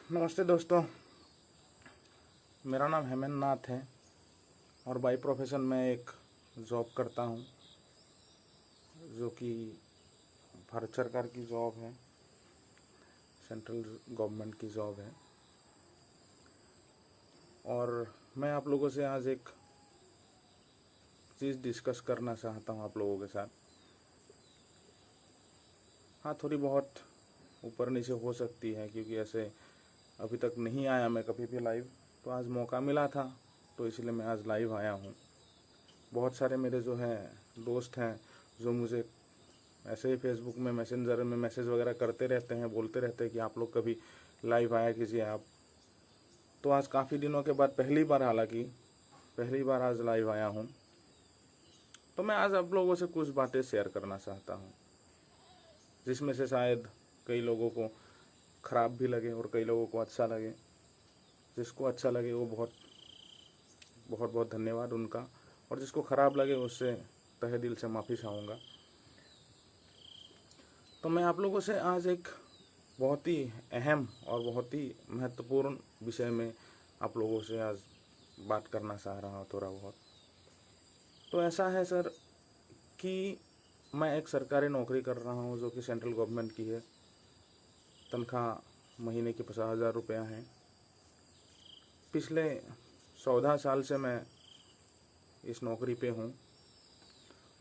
नमस्ते दोस्तों, मेरा नाम हेमंत नाथ है और बाई प्रोफेशन मैं एक जॉब करता हूं जो कि भारत सरकार की जॉब है, सेंट्रल गवर्नमेंट की जॉब है। और मैं आप लोगों से आज एक चीज़ डिस्कस करना चाहता हूं आप लोगों के साथ। हाँ, थोड़ी बहुत ऊपर नीचे हो सकती है क्योंकि ऐसे अभी तक नहीं आया मैं कभी भी लाइव, तो आज मौका मिला था तो इसलिए मैं आज लाइव आया हूँ। बहुत सारे मेरे जो हैं दोस्त हैं जो मुझे ऐसे ही फेसबुक में मैसेंजर में मैसेज वगैरह करते रहते हैं, बोलते रहते हैं कि आप लोग कभी लाइव आया कीजिए आप। तो आज काफ़ी दिनों के बाद पहली बार आज लाइव आया हूँ। तो मैं आज आप लोगों से कुछ बातें शेयर करना चाहता हूँ जिसमें से शायद कई लोगों को ख़राब भी लगे और कई लोगों को अच्छा लगे। जिसको अच्छा लगे वो बहुत बहुत बहुत धन्यवाद उनका, और जिसको ख़राब लगे उससे तहे दिल से माफ़ी चाहूँगा। तो मैं आप लोगों से आज एक बहुत ही अहम और बहुत ही महत्वपूर्ण विषय में आप लोगों से आज बात करना चाह रहा हूँ थोड़ा बहुत। तो ऐसा है सर कि मैं एक सरकारी नौकरी कर रहा हूँ जो कि सेंट्रल गवर्नमेंट की है। तनख्वाह महीने की 50,000 रुपया है। पिछले 14 साल से मैं इस नौकरी पे हूँ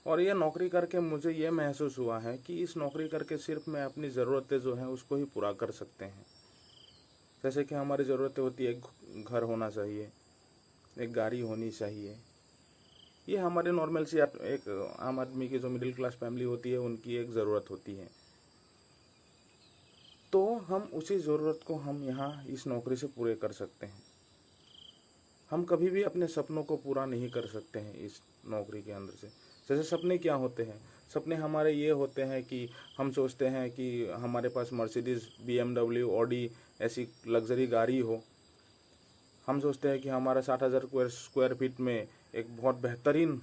और ये नौकरी करके मुझे ये महसूस हुआ है कि इस नौकरी करके सिर्फ मैं अपनी ज़रूरतें जो हैं उसको ही पूरा कर सकते हैं। जैसे कि हमारी ज़रूरतें होती है, एक घर होना चाहिए, एक गाड़ी होनी चाहिए। ये हमारे नॉर्मल सी एक आम आदमी की जो मिडिल क्लास फैमिली होती है उनकी एक ज़रूरत होती है। तो हम उसी ज़रूरत को हम यहाँ इस नौकरी से पूरे कर सकते हैं। हम कभी भी अपने सपनों को पूरा नहीं कर सकते हैं इस नौकरी के अंदर से। जैसे सपने क्या होते हैं, सपने हमारे ये होते हैं कि हम सोचते हैं कि हमारे पास मर्सिडीज़, BMW, ऑडी ऐसी लग्जरी गाड़ी हो। हम सोचते हैं कि हमारा 60,000 स्क्वायर फीट में एक बहुत बेहतरीन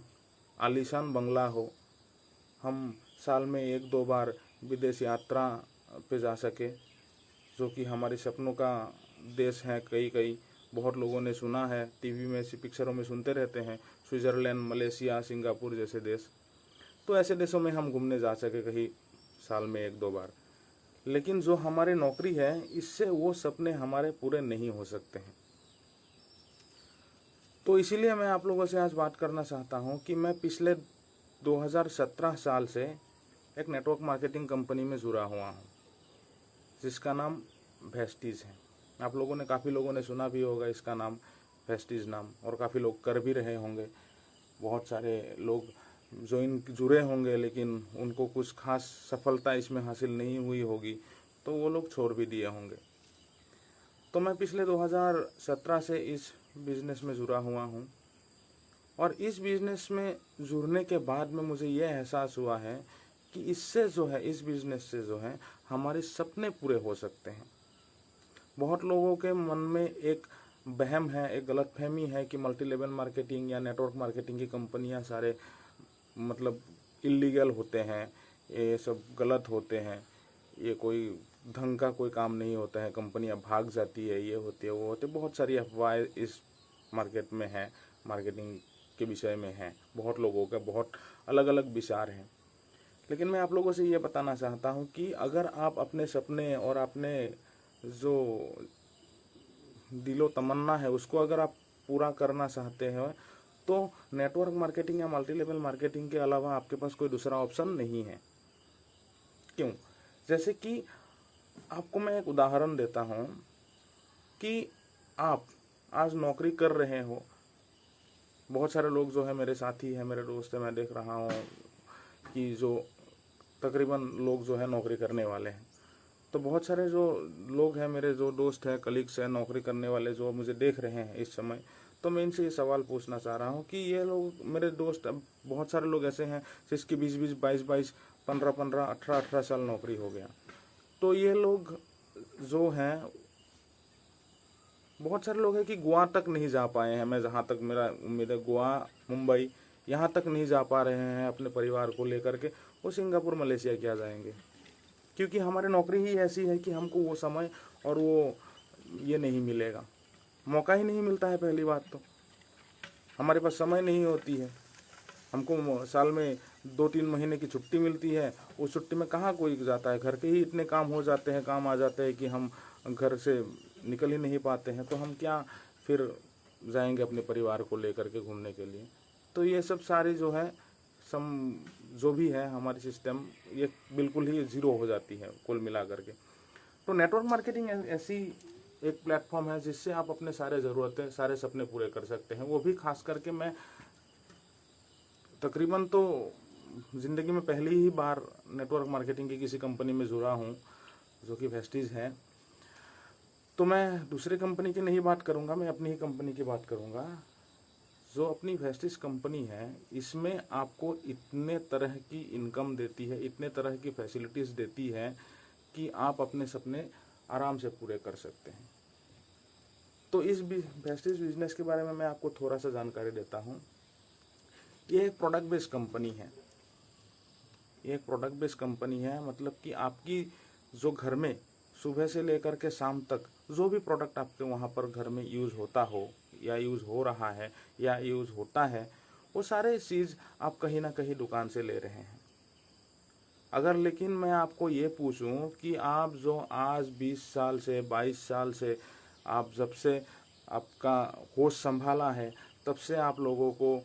आलीशान बंगला हो। हम साल में 1-2 बार विदेश यात्रा पे जा सके, जो कि हमारे सपनों का देश है। कई बहुत लोगों ने सुना है, टीवी में ऐसी पिक्चरों में सुनते रहते हैं, स्विट्ज़रलैंड, मलेशिया, सिंगापुर जैसे देश। तो ऐसे देशों में हम घूमने जा सके कहीं साल में 1-2 बार। लेकिन जो हमारी नौकरी है इससे वो सपने हमारे पूरे नहीं हो सकते हैं। तो इसीलिए मैं आप लोगों से आज बात करना चाहता हूं कि मैं पिछले 2017 साल से एक नेटवर्क मार्केटिंग कंपनी में जुड़ा हुआ हूं जिसका नाम वेस्टीज है। आप लोगों ने, काफ़ी लोगों ने सुना भी होगा इसका नाम, वेस्टीज नाम, और काफ़ी लोग कर भी रहे होंगे। बहुत सारे लोग जो इन जुड़े होंगे लेकिन उनको कुछ खास सफलता इसमें हासिल नहीं हुई होगी तो वो लोग छोड़ भी दिए होंगे। तो मैं पिछले 2017 से इस बिज़नेस में जुड़ा हुआ हूँ और इस बिज़नेस में जुड़ने के बाद में मुझे ये एहसास हुआ है कि इससे जो है, इस बिज़नेस से जो है हमारे सपने पूरे हो सकते हैं। बहुत लोगों के मन में एक वहम है, एक गलतफहमी है कि मल्टी लेवल मार्केटिंग या नेटवर्क मार्केटिंग की कंपनियां सारे मतलब इलीगल होते हैं, ये सब गलत होते हैं, ये कोई ढंग का कोई काम नहीं होता है, कंपनियां भाग जाती है, ये होती है वो होती है। बहुत सारी अफवाहें इस मार्केट में है, मार्केटिंग के विषय में है। बहुत लोगों का बहुत अलग अलग विचार हैं। लेकिन मैं आप लोगों से ये बताना चाहता हूँ कि अगर आप अपने सपने और अपने जो दिलो तमन्ना है उसको अगर आप पूरा करना चाहते हैं तो नेटवर्क मार्केटिंग या मल्टी लेवल मार्केटिंग के अलावा आपके पास कोई दूसरा ऑप्शन नहीं है। क्यों? जैसे कि आपको मैं एक उदाहरण देता हूँ कि आप आज नौकरी कर रहे हो। बहुत सारे लोग जो है मेरे साथी हैं, मेरे दोस्त हैं, मैं देख रहा हूँ कि जो तकरीबन लोग जो है नौकरी करने वाले हैं। तो बहुत सारे जो लोग हैं, मेरे जो दोस्त हैं, कलीग्स हैं, नौकरी करने वाले जो मुझे देख रहे हैं इस समय, तो मैं इनसे ये सवाल पूछना चाह रहा हूँ कि ये लोग मेरे दोस्त, बहुत सारे लोग ऐसे हैं जिसकी 20-20, 22-22, 15-15, 18-18 साल नौकरी हो गया। तो ये लोग जो हैं, बहुत सारे लोग हैं कि गोवा तक नहीं जा पाए हैं। मैं जहाँ तक मेरा उम्मीद है, गोवा, मुंबई यहाँ तक नहीं जा पा रहे हैं अपने परिवार को लेकर के। वो सिंगापुर, मलेशिया क्या जाएंगे, क्योंकि हमारी नौकरी ही ऐसी है कि हमको वो समय और वो ये नहीं मिलेगा, मौका ही नहीं मिलता है। पहली बात तो हमारे पास समय नहीं होती है। हमको साल में 2-3 महीने की छुट्टी मिलती है, उस छुट्टी में कहाँ कोई जाता है। घर के ही इतने काम हो जाते हैं, काम आ जाते हैं कि हम घर से निकल ही नहीं पाते हैं। तो हम क्या फिर जाएंगे अपने परिवार को लेकर के घूमने के लिए। तो ये सब सारी जो है जो भी है हमारी सिस्टम, ये बिल्कुल ही ज़ीरो हो जाती है कुल मिला करके। तो नेटवर्क मार्केटिंग ऐसी एक प्लेटफॉर्म है जिससे आप अपने सारे ज़रूरतें, सारे सपने पूरे कर सकते हैं। वो भी खास करके मैं तकरीबन तो ज़िंदगी में पहली ही बार नेटवर्क मार्केटिंग की किसी कंपनी में जुड़ा हूँ, जो कि वेस्टीज है। तो मैं दूसरे कंपनी की नहीं बात करूँगा, मैं अपनी ही कंपनी की बात करूँगा। जो अपनी वेस्टीज कंपनी है, इसमें आपको इतने तरह की इनकम देती है, इतने तरह की फैसिलिटीज़ देती है कि आप अपने सपने आराम से पूरे कर सकते हैं। तो इस वेस्टीज बिजनेस के बारे में मैं आपको थोड़ा सा जानकारी देता हूँ। ये एक प्रोडक्ट बेस्ड कंपनी है। ये एक प्रोडक्ट बेस्ड कंपनी है, मतलब कि आपकी जो घर में सुबह से लेकर के शाम तक जो भी प्रोडक्ट आपके वहाँ पर घर में यूज़ होता हो या यूज़ हो रहा है या यूज़ होता है, वो सारे चीज़ आप कहीं ना कहीं दुकान से ले रहे हैं। अगर लेकिन मैं आपको ये पूछूं कि आप जो आज 20 साल से 22 साल से आप जब से आपका होश संभाला है, तब से आप लोगों को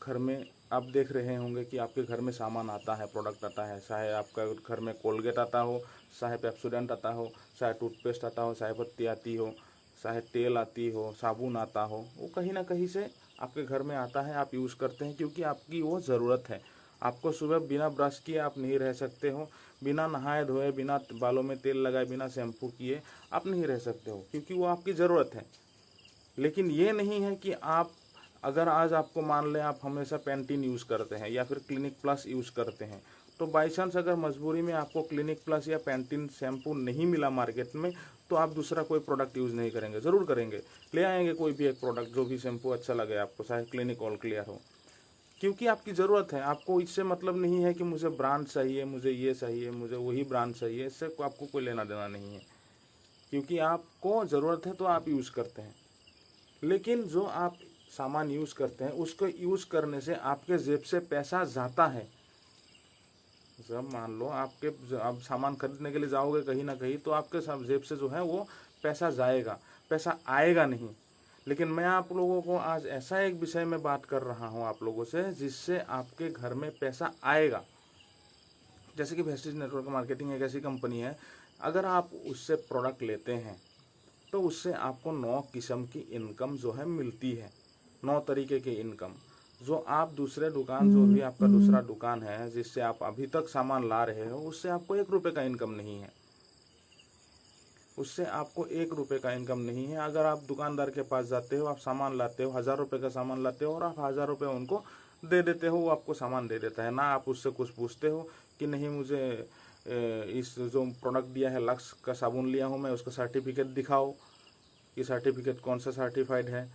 घर में आप देख रहे होंगे कि आपके घर में सामान आता है, प्रोडक्ट आता है। चाहे आपका घर में कोलगेट आता हो, चाहे पेप्सोडेंट आता हो, चाहे टूथपेस्ट आता हो, चाहे पत्ती आती हो, चाहे तेल आती हो, साबुन आता हो, वो कहीं ना कहीं से आपके घर में आता है। आप यूज़ करते हैं क्योंकि आपकी वो ज़रूरत है। आपको सुबह बिना ब्रश किए आप नहीं रह सकते हो, बिना नहाए धोए, बिना बालों में तेल लगाए, बिना शैम्पू किए आप नहीं रह सकते हो, क्योंकि वो आपकी ज़रूरत है। लेकिन ये नहीं है कि आप अगर आज आपको मान लें आप हमेशा पैंटीन यूज़ करते हैं या फिर क्लिनिक प्लस यूज़ करते हैं, तो बाई चांस अगर मजबूरी में आपको क्लिनिक प्लस या पैंटीन शैम्पू नहीं मिला मार्केट में, तो आप दूसरा कोई प्रोडक्ट यूज़ नहीं करेंगे, ज़रूर करेंगे, ले आएंगे कोई भी एक प्रोडक्ट, जो भी शैम्पू अच्छा लगे आपको, चाहे क्लिनिक ऑल क्लियर हो, क्योंकि आपकी ज़रूरत है। आपको इससे मतलब नहीं है कि मुझे ब्रांड चाहिए, मुझे ये चाहिए, मुझे वही ब्रांड चाहिए, इससे आपको कोई लेना देना नहीं है, क्योंकि आपको ज़रूरत है तो आप यूज़ करते हैं। लेकिन जो आप सामान यूज़ करते हैं, उसको यूज़ करने से आपके जेब से पैसा जाता है। जब मान लो आपके आप सामान खरीदने के लिए जाओगे कहीं ना कहीं, तो आपके जेब से जो है वो पैसा जाएगा, पैसा आएगा नहीं। लेकिन मैं आप लोगों को आज ऐसा एक विषय में बात कर रहा हूँ आप लोगों से, जिससे आपके घर में पैसा आएगा। जैसे कि वेस्टीज नेटवर्क मार्केटिंग एक ऐसी कंपनी है, अगर आप उससे प्रोडक्ट लेते हैं तो उससे आपको 9 किस्म की इनकम जो है मिलती है, 9 तरीके की इनकम। जो आप दूसरे दुकान, जो भी आपका दूसरा दुकान है जिससे आप अभी तक सामान ला रहे हो, उससे आपको 1 रुपये का इनकम नहीं है, उससे आपको 1 रुपये का इनकम नहीं है। अगर आप दुकानदार के पास जाते हो, आप सामान लाते हो, 1000 रुपये का सामान लाते हो और आप 1000 रुपये उनको दे देते हो, वो आपको सामान दे देता है ना। आप उससे कुछ पूछते हो कि नहीं मुझे इस जो प्रोडक्ट दिया है, लक्स का साबुन लिया हूँ मैं, उसका सर्टिफिकेट दिखाओ, ये सर्टिफिकेट कौन सा सर्टिफाइड है,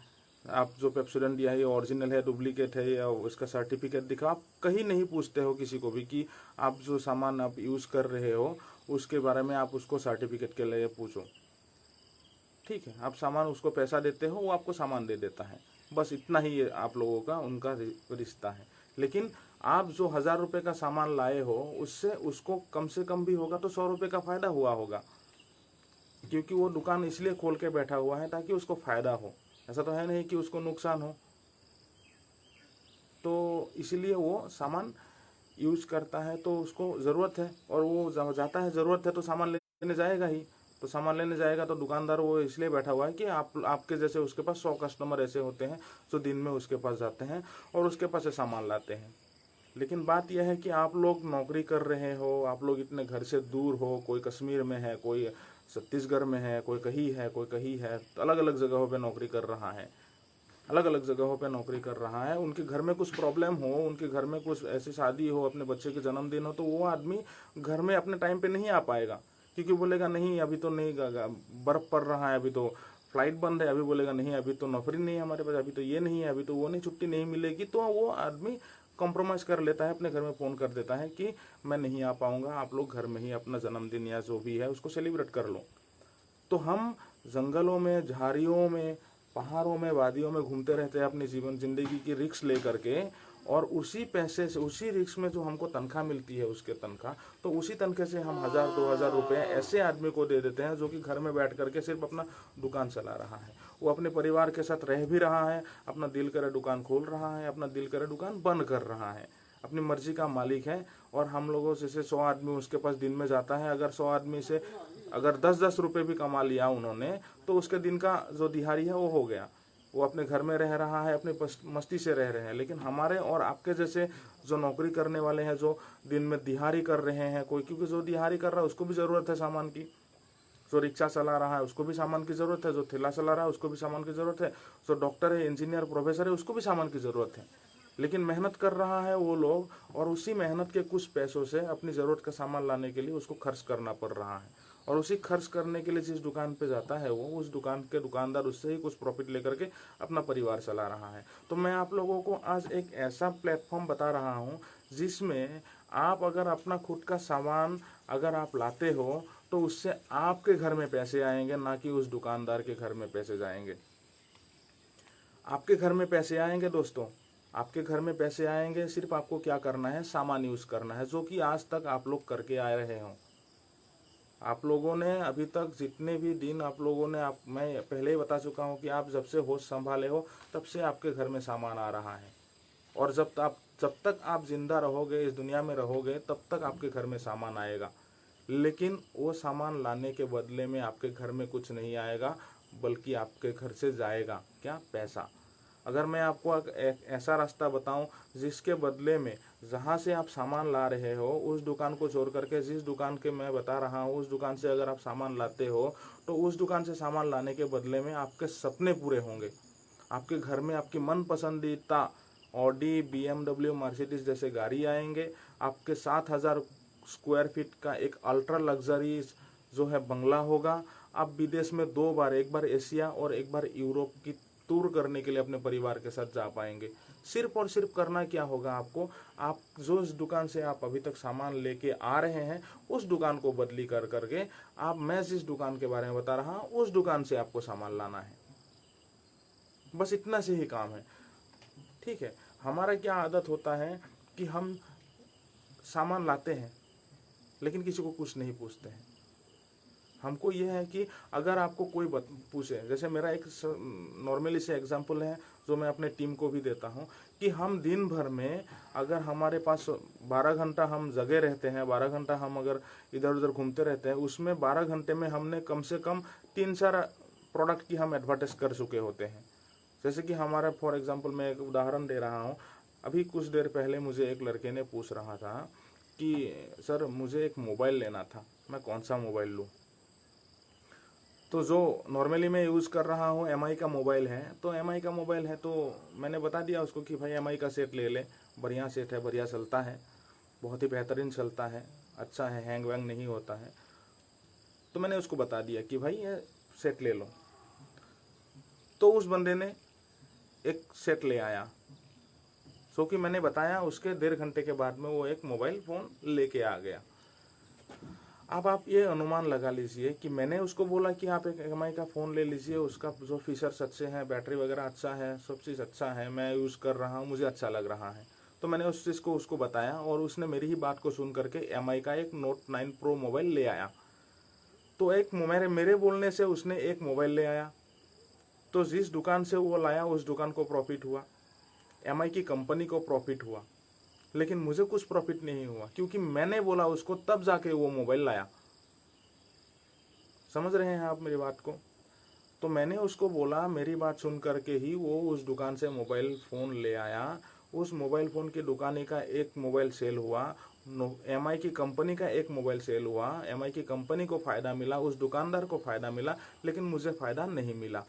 आप जो पेप्सोडेंट दिया है ये ओरिजिनल है, डुप्लीकेट है, या उसका सर्टिफिकेट दिखाओ। आप कहीं नहीं पूछते हो किसी को भी कि आप जो सामान आप यूज़ कर रहे हो उसके बारे में आप उसको सर्टिफिकेट के लिए पूछो। ठीक है, आप सामान उसको पैसा देते हो, वो आपको सामान दे देता है, बस इतना ही आप लोगों का उनका रिश्ता है। लेकिन आप जो 1000 रुपये का सामान लाए हो, उससे उसको कम से कम भी होगा तो 100 रुपये का फ़ायदा हुआ होगा, क्योंकि वो दुकान इसलिए खोल के बैठा हुआ है ताकि उसको फ़ायदा हो। ऐसा तो है नहीं कि उसको नुकसान हो। तो इसलिए वो सामान यूज़ करता है, तो उसको ज़रूरत है और वो जाता है, ज़रूरत है तो सामान लेने जाएगा ही। तो सामान लेने जाएगा तो दुकानदार वो इसलिए बैठा हुआ है कि आपके जैसे उसके पास 100 कस्टमर ऐसे होते हैं जो दिन में उसके पास जाते हैं और उसके पास से सामान लाते हैं। लेकिन बात यह है कि आप लोग नौकरी कर रहे हो, आप लोग इतने घर से दूर हो, कोई कश्मीर में है, कोई छत्तीसगढ़ में है, कोई कहीं है, कोई कहीं है, अलग अलग जगहों पे नौकरी कर रहा है, अलग अलग जगहों पे नौकरी कर रहा है। उनके घर में कुछ प्रॉब्लम हो, उनके घर में कुछ ऐसी शादी हो, अपने बच्चे के जन्मदिन हो, तो वो आदमी घर में अपने टाइम पे नहीं आ पाएगा, क्योंकि बोलेगा नहीं अभी तो नहीं, बर्फ़ पड़ रहा है, अभी तो फ्लाइट बंद है, अभी बोलेगा नहीं अभी तो नौकरी नहीं है हमारे पास, अभी तो ये नहीं है, अभी तो वो नहीं, छुट्टी नहीं मिलेगी। तो वो आदमी कॉम्प्रोमाइज़ कर लेता है, अपने घर में फ़ोन कर देता है कि मैं नहीं आ पाऊँगा, आप लोग घर में ही अपना जन्मदिन या जो भी है उसको सेलिब्रेट कर लो। तो हम जंगलों में, झाड़ियों में, पहाड़ों में, वादियों में घूमते रहते हैं अपनी जिंदगी की रिस्क ले करके, और उसी पैसे से, उसी रिस्क में जो हमको तनख्वाह मिलती है, उसके तनख्वाह, तो उसी तनख्वाह से हम 1000-2000 रुपये ऐसे आदमी को दे देते हैं जो कि घर में बैठ करके सिर्फ अपना दुकान चला रहा है। वो अपने परिवार के साथ रह भी रहा है, अपना दिल करे दुकान खोल रहा है, अपना दिल करे दुकान बंद कर रहा है, अपनी मर्जी का मालिक है। और हम लोगों से 100 आदमी उसके पास दिन में जाता है, अगर 100 आदमी से अगर 10-10 रुपये भी कमा लिया उन्होंने, तो उसके दिन का जो दिहाड़ी है वो हो गया। वो अपने घर में रह रहा है, अपनी मस्ती से रह रहे हैं। लेकिन हमारे और आपके जैसे जो नौकरी करने वाले हैं, जो दिन में दिहाड़ी कर रहे हैं कोई, क्योंकि जो दिहाड़ी कर रहा है उसको भी ज़रूरत है सामान की, जो रिक्शा चला रहा है उसको भी सामान की ज़रूरत है, जो ठेला चला रहा है उसको भी सामान की ज़रूरत है, जो डॉक्टर है, इंजीनियर, प्रोफेसर है, उसको भी सामान की ज़रूरत है। लेकिन मेहनत कर रहा है वो लोग, और उसी मेहनत के कुछ पैसों से अपनी ज़रूरत का सामान लाने के लिए उसको खर्च करना पड़ रहा है। और उसी खर्च करने के लिए जिस दुकान पे जाता है वो, उस दुकान के दुकानदार उससे ही कुछ प्रॉफिट लेकर के अपना परिवार चला रहा है। तो मैं आप लोगों को आज एक ऐसा प्लेटफॉर्म बता रहा हूँ जिसमें आप अगर अपना खुद का सामान अगर आप लाते हो, तो उससे आपके घर में पैसे आएंगे, ना कि उस दुकानदार के घर में पैसे जाएंगे। आपके घर में पैसे आएंगे दोस्तों, आपके घर में पैसे आएंगे। सिर्फ आपको क्या करना है, सामान यूज़ करना है, जो कि आज तक आप लोग करके आ रहे हो। आप लोगों ने अभी तक जितने भी दिन आप लोगों ने, मैं पहले ही बता चुका हूँ कि आप जब से होश संभाले हो तब से आपके घर में सामान आ रहा है। और जब तक आप जिंदा रहोगे, इस दुनिया में रहोगे, तब तक आपके घर में सामान आएगा। लेकिन वो सामान लाने के बदले में आपके घर में कुछ नहीं आएगा, बल्कि आपके घर से जाएगा क्या, पैसा। अगर मैं आपको एक ऐसा रास्ता बताऊं जिसके बदले में जहां से आप सामान ला रहे हो, उस दुकान को छोड़ करके जिस दुकान के मैं बता रहा हूं, उस दुकान से अगर आप सामान लाते हो, तो उस दुकान से सामान लाने के बदले में आपके सपने पूरे होंगे। आपके घर में आपकी मन पसंदीदा ऑडी, BMW, मर्सिडीज जैसे गाड़ी आएंगे। आपके 7000 स्क्वायर फीट का एक अल्ट्रा लग्जरी जो है बंगला होगा। आप विदेश में 2 बार, एक बार एशिया और एक बार यूरोप की टूर करने के लिए अपने परिवार के साथ जा पाएंगे। सिर्फ और सिर्फ करना क्या होगा आपको, आप जो इस दुकान से आप अभी तक सामान लेके आ रहे हैं, उस दुकान को बदली कर करके आप, मैं जिस दुकान के बारे में बता रहा हूँ, उस दुकान से आपको सामान लाना है। बस इतना से ही काम है। ठीक है। हमारा क्या आदत होता है कि हम सामान लाते हैं लेकिन किसी को कुछ नहीं पूछते हैं। हमको यह है कि अगर आपको कोई पूछे, जैसे मेरा एक नॉर्मली से एग्जांपल है जो मैं अपने टीम को भी देता हूं, कि हम दिन भर में अगर हमारे पास 12 घंटा हम जगे रहते हैं, 12 घंटा हम अगर इधर उधर घूमते रहते हैं, उसमें 12 घंटे में हमने कम से कम 3-4 प्रोडक्ट की हम एडवर्टाइज कर चुके होते हैं। जैसे कि हमारा, फॉर एग्जांपल मैं एक उदाहरण दे रहा हूँ। अभी कुछ देर पहले मुझे एक लड़के ने पूछ रहा था कि सर मुझे एक मोबाइल लेना था, मैं कौन सा मोबाइल लूँ। तो जो नॉर्मली मैं यूज़ कर रहा हूँ MI का मोबाइल है, तो MI का मोबाइल है, तो मैंने बता दिया उसको कि भाई MI का सेट ले ले, बढ़िया सेट है, बढ़िया चलता है, बहुत ही बेहतरीन चलता है, अच्छा है, हैंग वैंग नहीं होता है। तो मैंने उसको बता दिया कि भाई ये सेट ले लो। तो उस बंदे ने एक सेट ले आया, सो कि मैंने बताया, उसके 1.5 घंटे के बाद में वो एक मोबाइल फ़ोन लेके आ गया। अब आप ये अनुमान लगा लीजिए कि मैंने उसको बोला कि आप एक MI का फ़ोन ले लीजिए, उसका जो फीचर्स अच्छे हैं, बैटरी वगैरह अच्छा है, सब चीज़ अच्छा है, मैं यूज़ कर रहा हूँ, मुझे अच्छा लग रहा है। तो मैंने उस चीज़ को उसको बताया और उसने मेरी ही बात को सुन करके MI का एक Note 9 Pro मोबाइल ले आया। तो एक मेरे बोलने से उसने एक मोबाइल ले आया। तो जिस दुकान से वो लाया उस दुकान को प्रॉफिट हुआ, MI की कंपनी को प्रॉफिट हुआ, लेकिन मुझे कुछ प्रॉफिट नहीं हुआ, क्योंकि मैंने बोला उसको तब जाके वो मोबाइल लाया। समझ रहे हैं आप मेरी बात को? तो मैंने उसको बोला, मेरी बात सुन करके ही वो उस दुकान से मोबाइल फ़ोन ले आया। उस मोबाइल फ़ोन की दुकान का एक मोबाइल सेल हुआ, MI की कंपनी का एक मोबाइल सेल हुआ, MI की कंपनी को फ़ायदा मिला, उस दुकानदार को फ़ायदा मिला, लेकिन मुझे फ़ायदा नहीं मिला।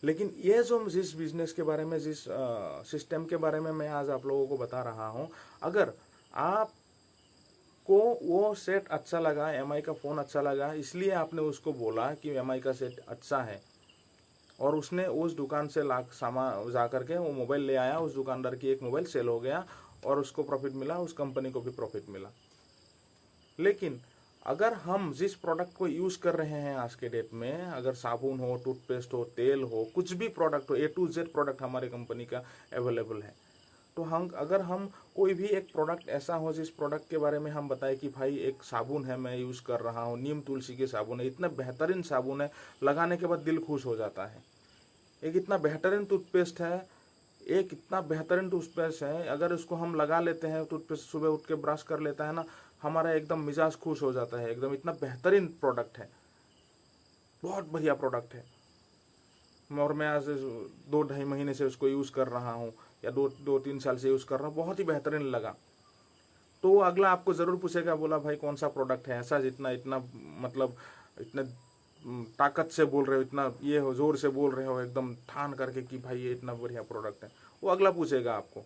लेकिन ये जो जिस बिज़नेस के बारे में, जिस सिस्टम के बारे में मैं आज आप लोगों को बता रहा हूँ, अगर आपको वो सेट अच्छा लगा, MI का फ़ोन अच्छा लगा, इसलिए आपने उसको बोला कि MI का सेट अच्छा है, और उसने उस दुकान से सामान जा करके वो मोबाइल ले आया, उस दुकानदार की एक मोबाइल सेल हो गया और उसको प्रॉफिट मिला, उस कंपनी को भी प्रॉफिट मिला। लेकिन अगर हम जिस प्रोडक्ट को यूज़ कर रहे हैं आज के डेट में, अगर साबुन हो, टूथपेस्ट हो, तेल हो, कुछ भी प्रोडक्ट हो, A to Z प्रोडक्ट हमारे कंपनी का अवेलेबल है। तो हम अगर हम कोई भी एक प्रोडक्ट ऐसा हो जिस प्रोडक्ट के बारे में हम बताएं कि भाई एक साबुन है मैं यूज़ कर रहा हूँ, नीम तुलसी के साबुन है, इतना बेहतरीन साबुन है, लगाने के बाद दिल खुश हो जाता है। एक इतना बेहतरीन टूथपेस्ट है, एक इतना बेहतरीन टूथपेस्ट है, अगर इसको हम लगा लेते हैं, टूथपेस्ट सुबह उठ के ब्रश कर लेता है ना, हमारा एकदम मिजाज खुश हो जाता है, एकदम इतना बेहतरीन प्रोडक्ट है, बहुत बढ़िया प्रोडक्ट है। और मैं आज 2-2.5 महीने से उसको यूज़ कर रहा हूँ, या 2-3 साल से यूज़ कर रहा हूँ, बहुत ही बेहतरीन लगा। तो अगला आपको ज़रूर पूछेगा, बोला भाई कौन सा प्रोडक्ट है ऐसा जितना इतना मतलब इतने ताकत से बोल रहे हो, इतना ये हो, जोर से बोल रहे हो एकदम ठान करके कि भाई ये इतना बढ़िया प्रोडक्ट है। वो अगला पूछेगा आपको,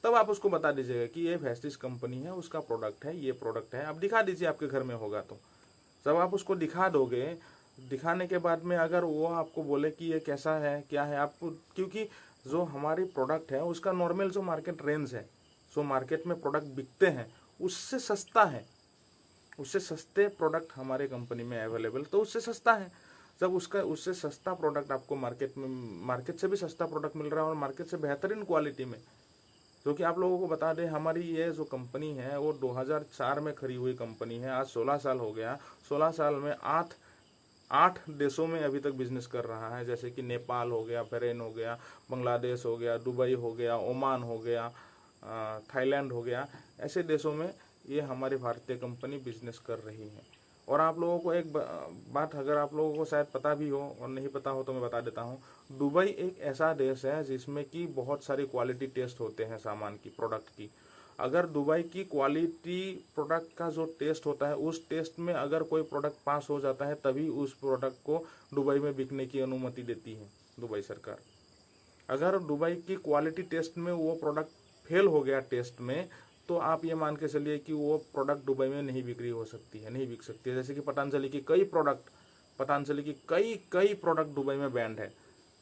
तब आप उसको बता दीजिएगा कि ये वेस्टिज कंपनी है, उसका प्रोडक्ट है, ये प्रोडक्ट है। आप दिखा दीजिए, आपके घर में होगा तो। जब आप उसको दिखा दोगे, दिखाने के बाद में अगर वो आपको बोले कि ये कैसा है क्या है, आपको, क्योंकि जो हमारी प्रोडक्ट है उसका नॉर्मल जो मार्केट रेंज है, जो मार्केट में प्रोडक्ट बिकते हैं उससे सस्ता है, उससे सस्ते प्रोडक्ट हमारे कंपनी में अवेलेबल, तो उससे सस्ता है। जब उससे सस्ता प्रोडक्ट आपको मार्केट से भी सस्ता प्रोडक्ट मिल रहा है और मार्केट से बेहतरीन क्वालिटी में, जो कि आप लोगों को बता दें, हमारी ये जो कंपनी है वो 2004 में खड़ी हुई कंपनी है, आज 16 साल हो गया। 16 साल में 8 देशों में अभी तक बिजनेस कर रहा है, जैसे कि नेपाल हो गया, बहरीन हो गया, बांग्लादेश हो गया, दुबई हो गया, ओमान हो गया, थाईलैंड हो गया। ऐसे देशों में ये हमारी भारतीय कंपनी बिजनेस कर रही है। और आप लोगों को एक बात, अगर आप लोगों को शायद पता भी हो और नहीं पता हो तो मैं बता देता हूँ, दुबई एक ऐसा देश है जिसमें कि बहुत सारी क्वालिटी टेस्ट होते हैं सामान की, प्रोडक्ट की। अगर दुबई की क्वालिटी प्रोडक्ट का जो टेस्ट होता है, उस टेस्ट में अगर कोई प्रोडक्ट पास हो जाता है, तभी उस प्रोडक्ट को दुबई में बिकने की अनुमति देती है दुबई सरकार। अगर दुबई की क्वालिटी टेस्ट में वो प्रोडक्ट फेल हो गया टेस्ट में, तो आप ये मान के चलिए कि वो प्रोडक्ट दुबई में नहीं बिक्री हो सकती है, नहीं बिक सकती है। जैसे कि पतंजलि की कई प्रोडक्ट दुबई में बैंड है,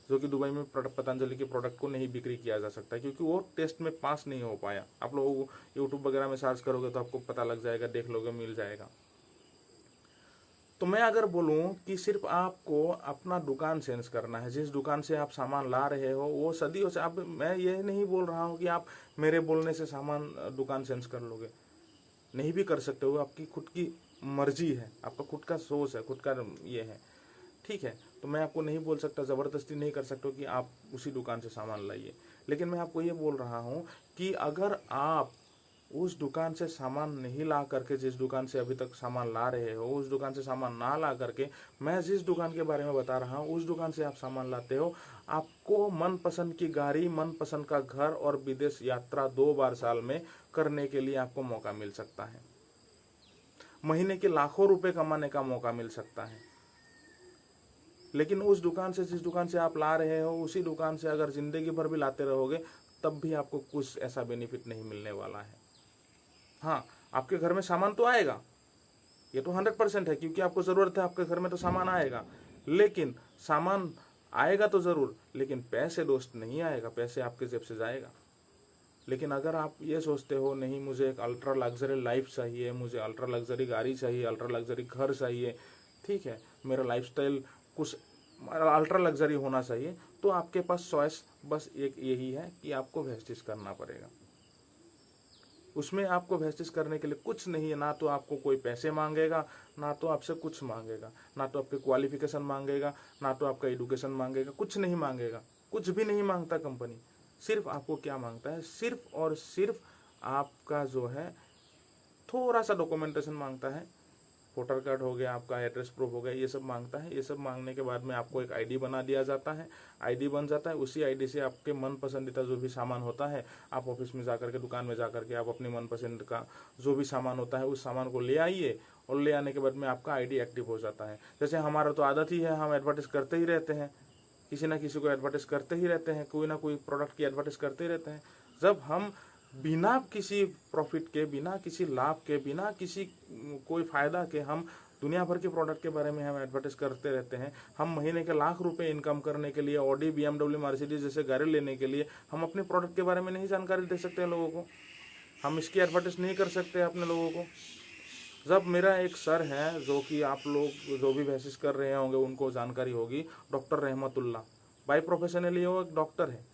जो कि दुबई में पतंजलि के प्रोडक्ट को नहीं बिक्री किया जा सकता, क्योंकि वो टेस्ट में पास नहीं हो पाया। आप लोगों को यूट्यूब वगैरह में सर्च करोगे तो आपको पता लग जाएगा, देख लोगे, मिल जाएगा। तो मैं अगर बोलूं कि सिर्फ आपको अपना दुकान चेंज करना है, जिस दुकान से आप सामान ला रहे हो वो सदियों से आप, मैं ये नहीं बोल रहा हूँ कि आप मेरे बोलने से सामान दुकान चेंज कर लोगे, नहीं भी कर सकते हो, आपकी खुद की मर्जी है, आपका खुद का सोच है, खुद का ये है, ठीक है। तो मैं आपको नहीं बोल सकता, ज़बरदस्ती नहीं कर सकता कि आप उसी दुकान से सामान लाइए। लेकिन मैं आपको ये बोल रहा हूँ कि अगर आप उस दुकान से सामान नहीं ला करके, जिस दुकान से अभी तक सामान ला रहे हो, उस दुकान से सामान ना ला करके मैं जिस दुकान के बारे में बता रहा हूँ उस दुकान से आप सामान लाते हो, आपको मनपसंद की गाड़ी, मनपसंद का घर और विदेश यात्रा 2 बार साल में करने के लिए आपको मौका मिल सकता है। महीने के लाखों रुपए कमाने का मौका मिल सकता है। लेकिन उस दुकान से, जिस दुकान से आप ला रहे हो, उसी दुकान से अगर जिंदगी भर भी लाते रहोगे तब भी आपको कुछ ऐसा बेनिफिट नहीं मिलने वाला है। हाँ, आपके घर में सामान तो आएगा, ये तो 100% है, क्योंकि आपको ज़रूरत है, आपके घर में तो सामान आएगा। लेकिन सामान आएगा तो ज़रूर, लेकिन पैसे दोस्त नहीं आएगा, पैसे आपके जेब से जाएगा। लेकिन अगर आप ये सोचते हो नहीं मुझे एक अल्ट्रा लग्जरी लाइफ चाहिए, मुझे अल्ट्रा लग्जरी गाड़ी चाहिए, अल्ट्रा लग्जरी घर चाहिए, ठीक है, मेरा लाइफस्टाइल कुछ अल्ट्रा लग्जरी होना चाहिए, तो आपके पास चॉइस बस एक यही है कि आपको वेस्टिज करना पड़ेगा। उसमें आपको वेस्टिज करने के लिए कुछ नहीं है, ना तो आपको कोई पैसे मांगेगा, ना तो आपसे कुछ मांगेगा, ना तो आपके क्वालिफिकेशन मांगेगा, ना तो आपका एडुकेशन मांगेगा, कुछ नहीं मांगेगा, कुछ भी नहीं मांगता कंपनी। सिर्फ आपको क्या मांगता है, सिर्फ और सिर्फ आपका जो है थोड़ा सा डॉक्यूमेंटेशन मांगता है, वोटर कार्ड हो गया, आपका एड्रेस प्रूफ हो गया, ये सब मांगता है। ये सब मांगने के बाद में आपको एक आईडी बना दिया जाता है, आईडी बन जाता है। उसी आईडी से आपके मन पसंदीदा जो भी सामान होता है, आप ऑफिस में जाकर के, दुकान में जाकर के आप अपनी मनपसंद का जो भी सामान होता है उस सामान को ले आइए, और ले आने के बाद में आपका आईडी एक्टिव हो जाता है। जैसे हमारा तो आदत ही है, हम एडवर्टाइज करते ही रहते हैं, किसी ना किसी को एडवर्टाइज करते ही रहते हैं, कोई ना कोई प्रोडक्ट की एडवर्टाइज करते ही रहते हैं। जब हम बिना किसी प्रॉफिट के, बिना किसी लाभ के, बिना किसी कोई फ़ायदा के हम दुनिया भर के प्रोडक्ट के बारे में हम एडवर्टाइज करते रहते हैं, हम महीने के लाख रुपए इनकम करने के लिए, ऑडी, BMW, मर्सिडीज जैसे गाड़ी लेने के लिए हम अपने प्रोडक्ट के बारे में नहीं जानकारी दे सकते हैं लोगों को, हम इसकी एडवर्टाइज नहीं कर सकते अपने लोगों को। जब मेरा एक सर है, जो कि आप लोग जो भी मैसेज कर रहे होंगे उनको जानकारी होगी, डॉक्टर रहमतुल्ला, बाई प्रोफेशनली वो एक डॉक्टर है,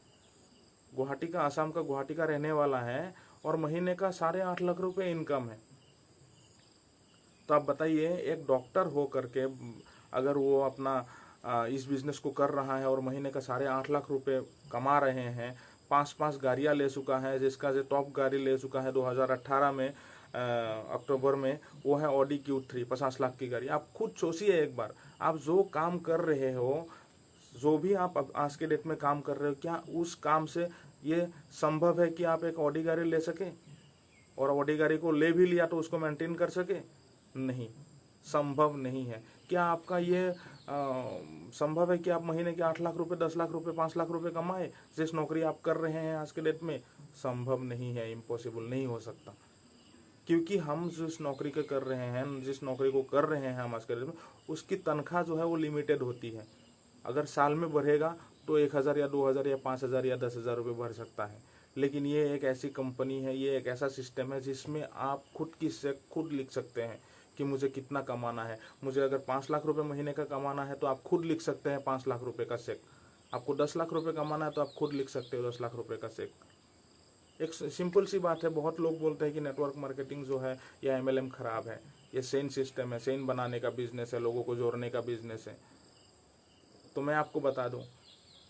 गुवाहाटी का, आसाम का गुवाहाटी का रहने वाला है, और महीने का 8.5 लाख रुपए इनकम है। तो आप बताइए, एक डॉक्टर हो करके अगर वो अपना इस बिजनेस को कर रहा है और महीने का 8.5 लाख रुपए कमा रहे हैं, 5 गाड़ियां ले चुका है, जिसका जो टॉप गाड़ी ले चुका है 2018 में अक्टूबर में, वो है ऑडी Q3, 50 लाख की गाड़ी। आप खुद सोचिए एक बार, आप जो काम कर रहे हो, जो भी आप आज के डेट में काम कर रहे हो, क्या उस काम से ये संभव है कि आप एक ऑडी गाड़ी ले सके, और ऑडी गाड़ी को ले भी लिया तो उसको मेंटेन कर सके? नहीं, संभव नहीं है। क्या आपका ये संभव है कि आप महीने के 8 लाख रुपए, 10 लाख रुपए, 5 लाख रुपए कमाए जिस नौकरी आप कर रहे हैं आज के डेट में? संभव नहीं है, इम्पॉसिबल, नहीं हो सकता। क्योंकि हम जिस नौकरी को कर रहे हैं, जिस नौकरी को कर रहे हैं हम आज के डेट में, उसकी तनख्वाह जो है वो लिमिटेड होती है। अगर साल में बढ़ेगा तो 1,000 या 2,000 या 5,000 या 10,000 रुपये बढ़ सकता है। लेकिन ये एक ऐसी कंपनी है, ये एक ऐसा सिस्टम है जिसमें आप खुद की चेक खुद लिख सकते हैं कि मुझे कितना कमाना है। मुझे अगर 5 लाख रुपए महीने का कमाना है तो आप खुद लिख सकते हैं 5 लाख रुपए का चेक। आपको 10 लाख रुपए कमाना है तो आप खुद लिख सकते हो 10 लाख रुपए का चेक। एक सिंपल सी बात है। बहुत लोग बोलते हैं कि नेटवर्क मार्केटिंग जो है या MLM खराब है, ये सेन सिस्टम है, सेन बनाने का बिजनेस है, लोगों को जोड़ने का बिजनेस है। तो मैं आपको बता दूं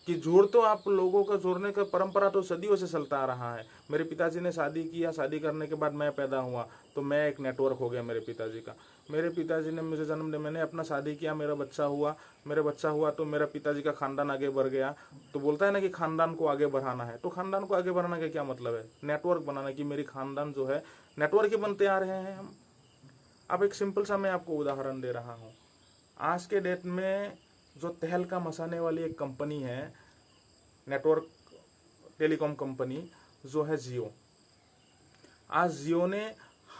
कि जोड़ तो आप लोगों का जोड़ने का परंपरा तो सदियों से चलता आ रहा है। मेरे पिताजी ने शादी किया, शादी करने के बाद मैं पैदा हुआ तो मैं एक नेटवर्क हो गया मेरे पिताजी का। मेरे पिताजी ने मुझे जन्म दिया, मैंने अपना शादी किया, मेरा बच्चा हुआ तो मेरा पिताजी का खानदान आगे बढ़ गया। तो बोलता है ना कि खानदान को आगे बढ़ाना है, तो खानदान को आगे बढ़ाने का क्या मतलब है? नेटवर्क बनाना, कि मेरी खानदान जो है नेटवर्क ही बनते आ रहे हैं हम। अब एक सिंपल सा मैं आपको उदाहरण दे रहा हूँ। आज के डेट में जो तहलका मचाने वाली एक कंपनी है, नेटवर्क टेलीकॉम कंपनी, जो है जियो। आज जियो ने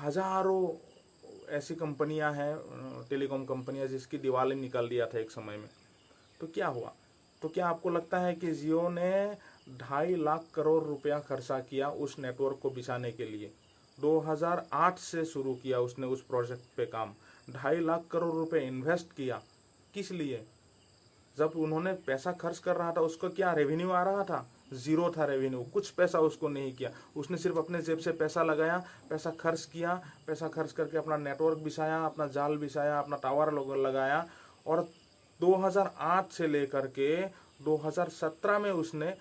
हजारों ऐसी कंपनियां हैं, टेलीकॉम कंपनियां, जिसकी दिवाली निकाल दिया था एक समय में। तो क्या हुआ? तो क्या आपको लगता है कि जियो ने 2.5 लाख करोड़ रुपया खर्चा किया उस नेटवर्क को बिछाने के लिए? 2008 से शुरू किया उसने उस प्रोजेक्ट पे काम, 2.5 लाख करोड़ रुपए इन्वेस्ट किया। किस लिए? जब उन्होंने पैसा खर्च कर रहा था, उसको क्या रेवेन्यू आ रहा था? जीरो था रेवेन्यू, कुछ पैसा उसको नहीं किया। उसने सिर्फ अपने जेब से पैसा लगाया, पैसा खर्च किया, पैसा खर्च करके अपना नेटवर्क बिछाया, अपना जाल बिछाया, अपना टावर लगाया, और 2008 से लेकर के 2017 में उसने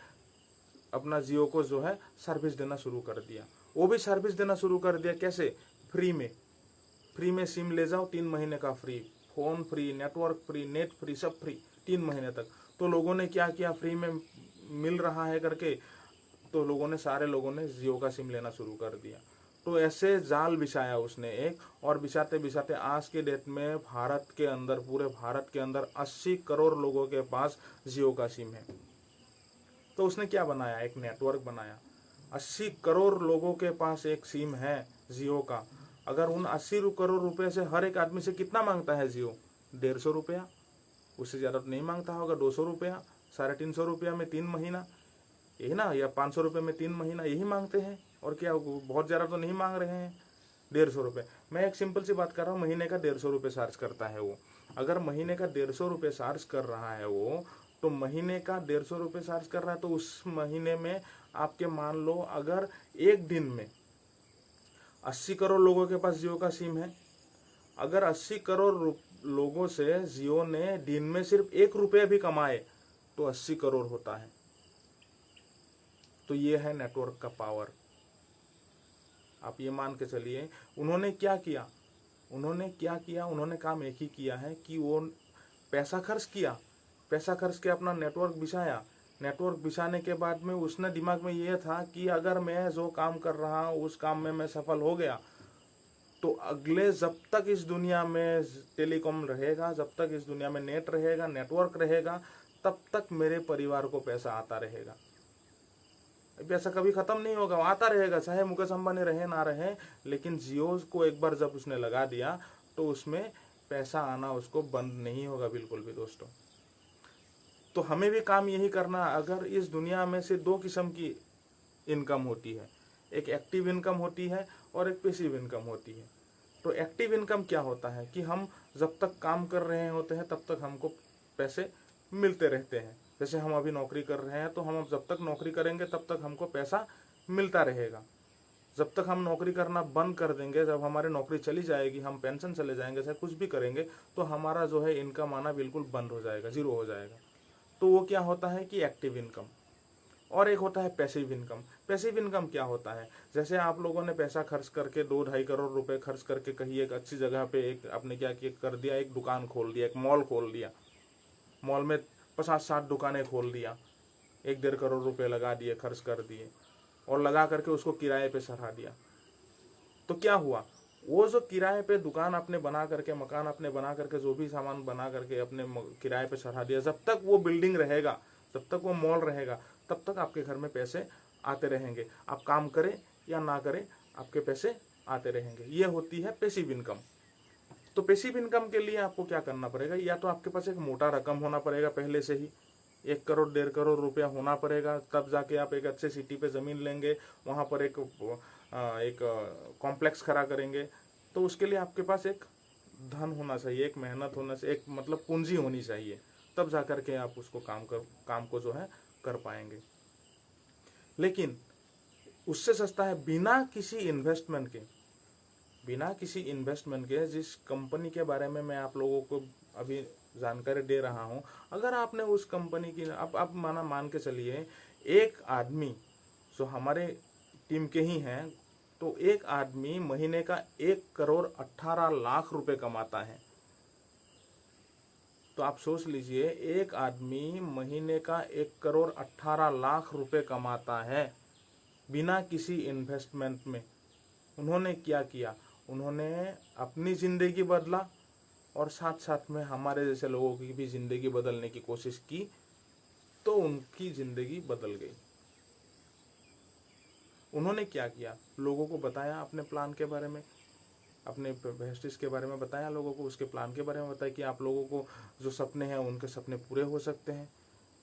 अपना जियो को जो है सर्विस देना शुरू कर दिया। वो भी सर्विस देना शुरू कर दिया कैसे? फ्री में सिम ले जाओ, 3 महीने का free, phone free, network free, net free, सब फ्री 3 महीने तक। तो लोगों ने क्या किया, फ्री में मिल रहा है करके, तो सारे लोगों ने जियो का सिम लेना शुरू कर दिया। तो ऐसे जाल बिछाया उसने एक, और बिछाते बिछाते आज के डेट में भारत के अंदर, पूरे भारत के अंदर 80 करोड़ लोगों के पास जियो का सिम है। तो उसने क्या बनाया? एक नेटवर्क बनाया। 80 करोड़ लोगों के पास एक सिम है जियो का। अगर उन 80 करोड़ रुपए से हर एक आदमी से कितना मांगता है जियो? 150 रुपया, उससे ज़्यादा तो नहीं मांगता होगा। 200 रुपया, 350 रुपया में 3 महीना, यही ना, या 500 रुपये में 3 महीना, यही मांगते हैं। और क्या, बहुत ज़्यादा तो नहीं मांग रहे हैं। 150 रुपये, मैं एक सिंपल सी बात कर रहा हूँ, महीने का 150 रुपये चार्ज करता है वो। अगर महीने का 150 रुपये चार्ज कर रहा है वो, तो महीने का 150 रुपये चार्ज कर रहा है, तो उस महीने में आपके मान लो अगर एक दिन में 80 करोड़ लोगों के पास जियो का सिम है, अगर 80 करोड़ लोगों से जियो ने दिन में सिर्फ 1 रुपये भी कमाए तो 80 करोड़ होता है। तो ये है नेटवर्क का पावर। आप ये मान के चलिए, उन्होंने क्या किया, उन्होंने काम एक ही किया है कि वो पैसा खर्च किया, पैसा खर्च के अपना नेटवर्क बिछाया। नेटवर्क बिछाने के बाद में उसने दिमाग में ये था कि अगर मैं जो काम कर रहा हूँ उस काम में मैं सफल हो गया, तो अगले जब तक इस दुनिया में टेलीकॉम रहेगा, जब तक इस दुनिया में नेट रहेगा, नेटवर्क रहेगा, तब तक मेरे परिवार को पैसा आता रहेगा। पैसा कभी खत्म नहीं होगा, आता रहेगा, चाहे मुकेश अंबानी रहे ना रहे। लेकिन जियो को एक बार जब उसने लगा दिया तो उसमें पैसा आना उसको बंद नहीं होगा बिल्कुल भी दोस्तों। तो हमें भी काम यही करना। अगर इस दुनिया में से 2 किस्म की इनकम होती है, एक एक्टिव इनकम होती है और एक पैसिव इनकम होती है। तो एक्टिव इनकम क्या होता है कि हम जब तक काम कर रहे होते हैं तब तक हमको पैसे मिलते रहते हैं। जैसे हम अभी नौकरी कर रहे हैं तो हम जब तक नौकरी करेंगे तब तक हमको पैसा मिलता रहेगा। जब तक हम नौकरी करना बंद कर देंगे, जब हमारी नौकरी चली जाएगी, हम पेंशन चले जाएंगे, चाहे कुछ भी करेंगे, तो हमारा जो है इनकम आना बिल्कुल बंद हो जाएगा, जीरो हो जाएगा। तो वो क्या होता है कि एक्टिव इनकम। और एक होता है पैसिव इनकम। पैसिव इनकम क्या होता है, जैसे आप लोगों ने पैसा खर्च करके 2-2.5 करोड़ रुपए खर्च करके कहीं एक अच्छी जगह पे एक आपने क्या किया कर दिया, एक दुकान खोल दिया, एक मॉल खोल दिया, मॉल में 50-60 दुकानें खोल दिया, 1-1.5 करोड़ रुपए लगा दिए, खर्च कर दिए और लगा करके उसको किराए पे सरा दिया। तो क्या हुआ, वो जो किराए पे दुकान आपने बना करके, मकान आपने बना करके, जो भी सामान बना करके अपने किराए पे सरा दिया, जब तक वो बिल्डिंग रहेगा, जब तक वो मॉल रहेगा, तब तक आपके घर में पैसे आते रहेंगे। आप काम करें या ना करें, आपके पैसे आते रहेंगे। ये होती है पैसिव इनकम। तो पैसिव इनकम के लिए आपको क्या करना पड़ेगा, या तो आपके पास एक मोटा रकम होना पड़ेगा पहले से ही, 1 करोड़ 1.5 करोड़ रुपया होना पड़ेगा, तब जाके आप एक अच्छे सिटी पे ज़मीन लेंगे, वहाँ पर एक कॉम्प्लेक्स खड़ा करेंगे। तो उसके लिए आपके पास एक धन होना चाहिए, एक मेहनत होना चाहिए, एक मतलब पूंजी होनी चाहिए, तब जा कर के आप उसको काम को जो है कर पाएंगे। लेकिन उससे सस्ता है बिना किसी इन्वेस्टमेंट के जिस कंपनी के बारे में मैं आप लोगों को अभी जानकारी दे रहा हूं, अगर आपने उस कंपनी की अब मान के चलिए, एक आदमी जो हमारे टीम के ही हैं, तो एक आदमी महीने का 1 करोड़ 18 लाख रुपए कमाता है। तो आप सोच लीजिए, एक आदमी महीने का 1 करोड़ 18 लाख रुपए कमाता है बिना किसी इन्वेस्टमेंट में। उन्होंने क्या किया, उन्होंने अपनी जिंदगी बदला और साथ साथ में हमारे जैसे लोगों की भी जिंदगी बदलने की कोशिश की, तो उनकी जिंदगी बदल गई। उन्होंने क्या किया, लोगों को बताया अपने प्लान के बारे में, अपने वेस्टिज के बारे में बताया लोगों को, उसके प्लान के बारे में बताया कि आप लोगों को जो सपने हैं उनके सपने पूरे हो सकते हैं।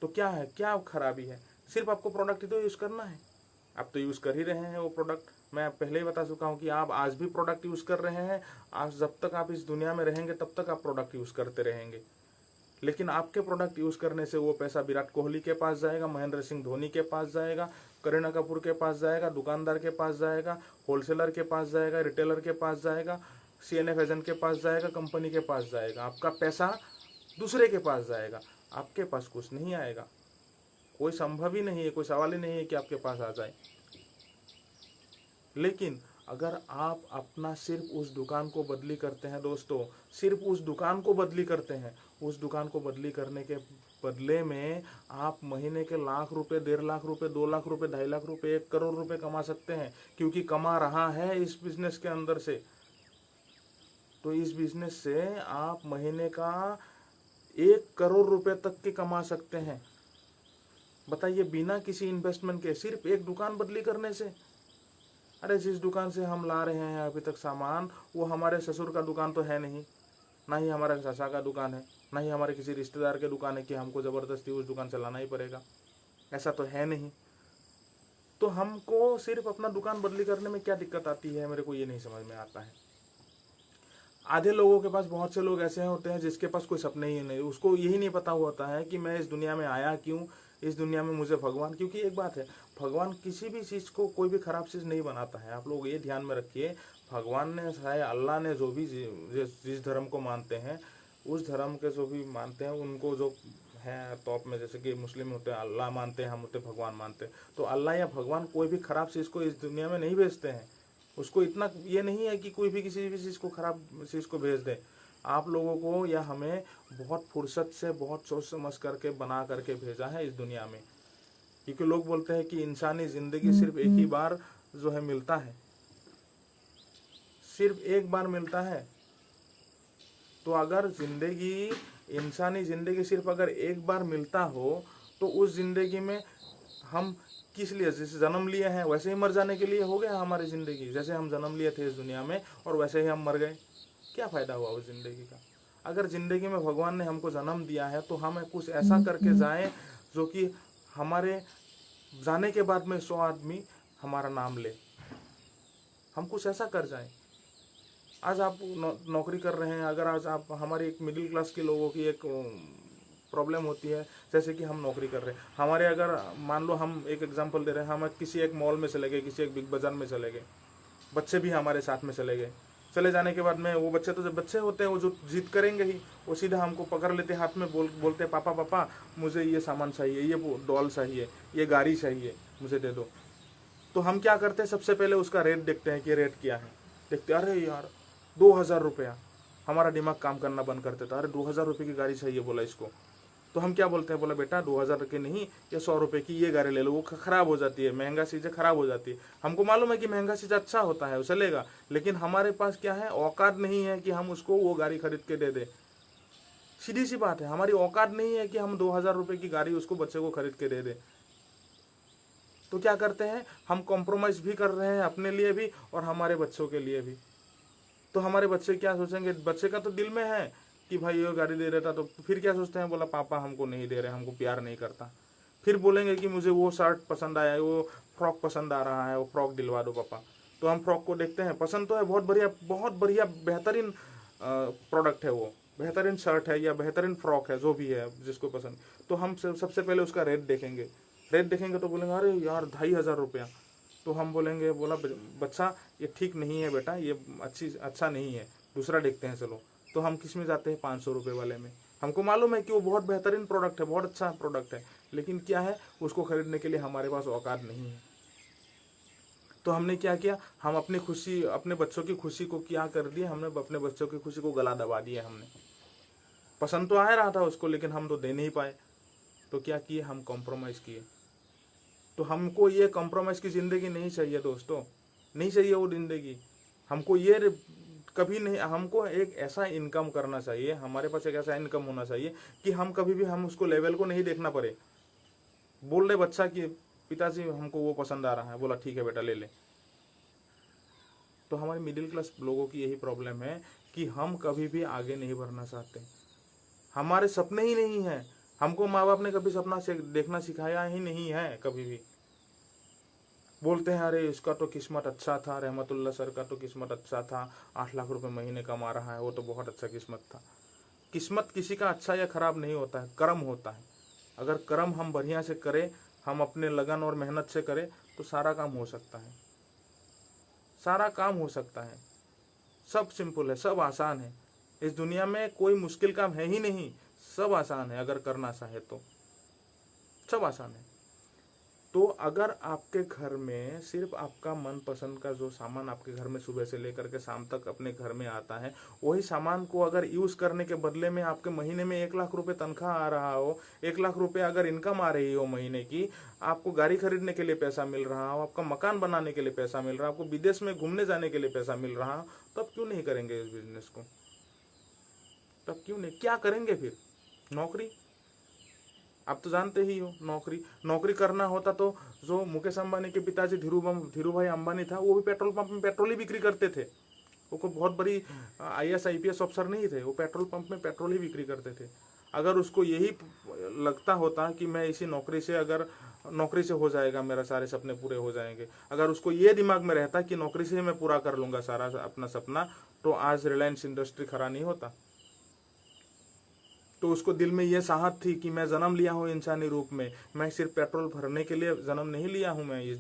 तो क्या है, क्या खराबी है, सिर्फ आपको प्रोडक्ट ही तो यूज़ करना है। आप तो यूज़ कर ही रहे हैं वो प्रोडक्ट। मैं पहले ही बता चुका हूँ कि आप आज भी प्रोडक्ट यूज़ कर रहे हैं। आज जब तक आप इस दुनिया में रहेंगे तब तक आप प्रोडक्ट यूज़ करते रहेंगे। लेकिन आपके प्रोडक्ट यूज़ करने से वो पैसा विराट कोहली के पास जाएगा, महेंद्र सिंह धोनी के पास जाएगा, करीना कपूर के पास जाएगा, दुकानदार के पास जाएगा, होलसेलर के पास जाएगा, रिटेलर के पास जाएगा, CNF एजेंट के पास जाएगा, कंपनी के पास जाएगा। आपका पैसा दूसरे के पास जाएगा, आपके पास कुछ नहीं आएगा। कोई संभव ही नहीं है, कोई सवाल ही नहीं है कि आपके पास आ जाए। लेकिन अगर आप अपना सिर्फ उस दुकान को बदली करते हैं दोस्तों, सिर्फ उस दुकान को बदली करते हैं, उस दुकान को बदली करने के बदले में आप महीने के लाख रुपए, 1.5 लाख रुपए, 2 लाख रुपए, 2.5 लाख रुपए, 1 करोड़ रुपए कमा सकते हैं, क्योंकि कमा रहा है इस बिजनेस के अंदर से। तो इस बिजनेस से आप महीने का 1 करोड़ रुपए तक के कमा सकते हैं। बताइए, बिना किसी इन्वेस्टमेंट के, सिर्फ एक दुकान बदली करने से। अरे जिस दुकान से हम ला रहे हैं अभी तक सामान, वो हमारे ससुर का दुकान तो है नहीं, ना ही हमारे चाचा का दुकान है, ना ही हमारे किसी रिश्तेदार के दुकान है कि हमको ज़बरदस्ती उस दुकान से लाना ही पड़ेगा, ऐसा तो है नहीं। तो हमको सिर्फ अपना दुकान बदली करने में क्या दिक्कत आती है, मेरे को ये नहीं समझ में आता है। आधे लोगों के पास, बहुत से लोग ऐसे होते हैं जिसके पास कोई सपने ही नहीं, उसको यही नहीं पता होता है कि मैं इस दुनिया में आया क्यों, इस दुनिया में मुझे भगवान, क्योंकि एक बात है, भगवान किसी भी चीज़ को, कोई भी खराब चीज़ नहीं बनाता है। आप लोग ये ध्यान में रखिए, भगवान ने, चाहे अल्लाह ने, जो भी जिस धर्म को मानते हैं, उस धर्म के जो भी मानते हैं, उनको जो है टॉप में, जैसे कि मुस्लिम होते हैं अल्लाह मानते हैं, हम होते भगवान मानते हैं, तो अल्लाह या भगवान कोई भी खराब चीज़ को इस दुनिया में नहीं भेजते हैं। उसको इतना ये नहीं है कि कोई भी किसी भी चीज़ को, खराब चीज़ को भेज दे। आप लोगों को या हमें बहुत फुर्सत से, बहुत सोच समझ करके बना करके भेजा है इस दुनिया में। क्योंकि लोग बोलते हैं कि इंसानी ज़िंदगी सिर्फ एक ही बार जो है मिलता है, सिर्फ एक बार मिलता है। तो अगर ज़िंदगी, इंसानी ज़िंदगी सिर्फ अगर एक बार मिलता हो, तो उस ज़िंदगी में हम किस लिए, जैसे जन्म लिए हैं वैसे ही मर जाने के लिए हो गया हमारी ज़िंदगी। जैसे हम जन्म लिए थे इस दुनिया में और वैसे ही हम मर गए, क्या फ़ायदा हुआ उस ज़िंदगी का। अगर ज़िंदगी में भगवान ने हमको जन्म दिया है तो हमें कुछ ऐसा करके जाएं जो कि हमारे जाने के बाद में 100 आदमी हमारा नाम ले, हम कुछ ऐसा कर जाएं। आज आप नौकरी कर रहे हैं, अगर आज आप हमारे एक मिडिल क्लास के लोगों की एक प्रॉब्लम होती है, जैसे कि हम नौकरी कर रहे हैं, हमारे अगर मान लो हम एक एग्जांपल दे रहे हैं, हम किसी एक मॉल में चले गए, किसी एक बिग बाजार में चले गए, बच्चे भी हमारे साथ में चले गए, चले जाने के बाद में वो बच्चे तो जब बच्चे होते हैं वो जो जिद करेंगे ही, वो सीधा हमको पकड़ लेते हैं हाथ में, बोलते हैं पापा पापा मुझे ये सामान चाहिए, ये डॉल चाहिए, ये गाड़ी चाहिए, मुझे दे दो। तो हम क्या करते हैं, सबसे पहले उसका रेट देखते हैं कि रेट क्या है, देखते अरे यार 2,000 रुपया, हमारा दिमाग काम करना बंद कर देता, अरे 2,000 रुपये की गाड़ी चाहिए बोला इसको। तो हम क्या बोलते हैं, बोला बेटा 2,000 की नहीं, ये 100 रुपये की ये गाड़ी ले लो, वो खराब हो जाती है, महंगा चीज़ें खराब हो जाती है। हमको मालूम है कि महंगा चीज़ अच्छा होता है, वो चलेगा, लेकिन हमारे पास क्या है, औकात नहीं है कि हम उसको वो गाड़ी खरीद के दे दे। सीधी सी बात है, हमारी औकात नहीं है कि हम 2,000 रुपये की गाड़ी उसको बच्चे को खरीद के दे दे। तो क्या करते हैं, हम कॉम्प्रोमाइज़ भी कर रहे हैं अपने लिए भी और हमारे बच्चों के लिए भी। तो हमारे बच्चे क्या सोचेंगे, बच्चे का तो दिल में है कि भाई ये गाड़ी दे देता, तो फिर क्या सोचते हैं, बोला पापा हमको नहीं दे रहे, हमको प्यार नहीं करता। फिर बोलेंगे कि मुझे वो शर्ट पसंद आया है, वो फ्रॉक पसंद आ रहा है, वो फ्रॉक दिलवा दो पापा। तो हम फ्रॉक को देखते हैं, पसंद तो है, बहुत बढ़िया बेहतरीन प्रोडक्ट है, वो बेहतरीन शर्ट है या बेहतरीन फ्रॉक है, जो भी है जिसको पसंद। तो हम सबसे पहले उसका रेट देखेंगे, रेट देखेंगे तो बोलेंगे अरे यार 2,500 रुपया। तो हम बोलेंगे, बोला बच्चा ये ठीक नहीं है बेटा, ये अच्छा नहीं है, दूसरा देखते हैं चलो। तो हम किस में जाते हैं, 500 रुपये वाले में। हमको मालूम है कि वो बहुत बेहतरीन प्रोडक्ट है, बहुत अच्छा प्रोडक्ट है, लेकिन क्या है, उसको खरीदने के लिए हमारे पास औकात नहीं है। तो हमने क्या किया, हम अपनी खुशी, अपने बच्चों की खुशी को क्या कर दिया, हमने अपने बच्चों की खुशी को गला दबा दिया। हमने पसंद तो आ रहा था उसको, लेकिन हम तो दे नहीं पाए। तो क्या किए, हम कॉम्प्रोमाइज़ किए। तो हमको ये कॉम्प्रोमाइज़ की ज़िंदगी नहीं चाहिए दोस्तों, नहीं चाहिए वो ज़िंदगी। हमको ये कभी नहीं, हमको एक ऐसा इनकम करना चाहिए, हमारे पास एक ऐसा इनकम होना चाहिए कि हम कभी भी हम उसको लेवल को नहीं देखना पड़े। बोल रहे बच्चा कि पिताजी हमको वो पसंद आ रहा है, बोला ठीक है बेटा ले ले। तो हमारे मिडिल क्लास लोगों की यही प्रॉब्लम है कि हम कभी भी आगे नहीं बढ़ना चाहते, हमारे सपने ही नहीं है। हमको माँ बाप ने कभी सपना से देखना सिखाया ही नहीं है कभी भी। बोलते हैं अरे इसका तो किस्मत अच्छा था, रहमतुल्लाह सर का तो किस्मत अच्छा था, 8 लाख रुपए महीने कमा रहा है, वो तो बहुत अच्छा किस्मत था। किस्मत किसी का अच्छा या खराब नहीं होता है, कर्म होता है। अगर कर्म हम बढ़िया से करें, हम अपने लगन और मेहनत से करें, तो सारा काम हो सकता है, सारा काम हो सकता है। सब सिंपल है, सब आसान है। इस दुनिया में कोई मुश्किल काम है ही नहीं, सब आसान है, अगर करना चाहे तो सब आसान है। तो अगर आपके घर में सिर्फ आपका मनपसंद का जो सामान आपके घर में सुबह से लेकर के शाम तक अपने घर में आता है, वही सामान को अगर यूज़ करने के बदले में आपके महीने में 1 लाख रुपए तनख्वाह आ रहा हो, 1 लाख रुपए अगर इनकम आ रही हो महीने की, आपको गाड़ी खरीदने के लिए पैसा मिल रहा हो, आपका मकान बनाने के लिए पैसा मिल रहा हो, आपको विदेश में घूमने जाने के लिए पैसा मिल रहा हो, तब क्यों नहीं करेंगे इस बिजनेस को? तब क्यों नहीं, क्या करेंगे फिर? नौकरी, आप तो जानते ही हो, नौकरी नौकरी करना होता तो जो मुकेश अंबानी के पिताजी धीरू भाई अंबानी था, वो भी पेट्रोल पंप में पेट्रोल ही बिक्री करते थे। वो कोई बहुत बड़ी IAS IPS अफसर नहीं थे, वो पेट्रोल पंप में पेट्रोल ही बिक्री करते थे। अगर उसको यही लगता होता कि मैं इसी नौकरी से, अगर नौकरी से हो जाएगा मेरा सारे सपने पूरे हो जाएंगे, अगर उसको ये दिमाग में रहता कि नौकरी से ही मैं पूरा कर लूँगा सारा अपना सपना, तो आज रिलायंस इंडस्ट्री खड़ा नहीं होता। तो उसको दिल में ये चाहत थी कि मैं जन्म लिया हूँ इंसानी रूप में, मैं सिर्फ पेट्रोल भरने के लिए जन्म नहीं लिया हूँ, मैं इस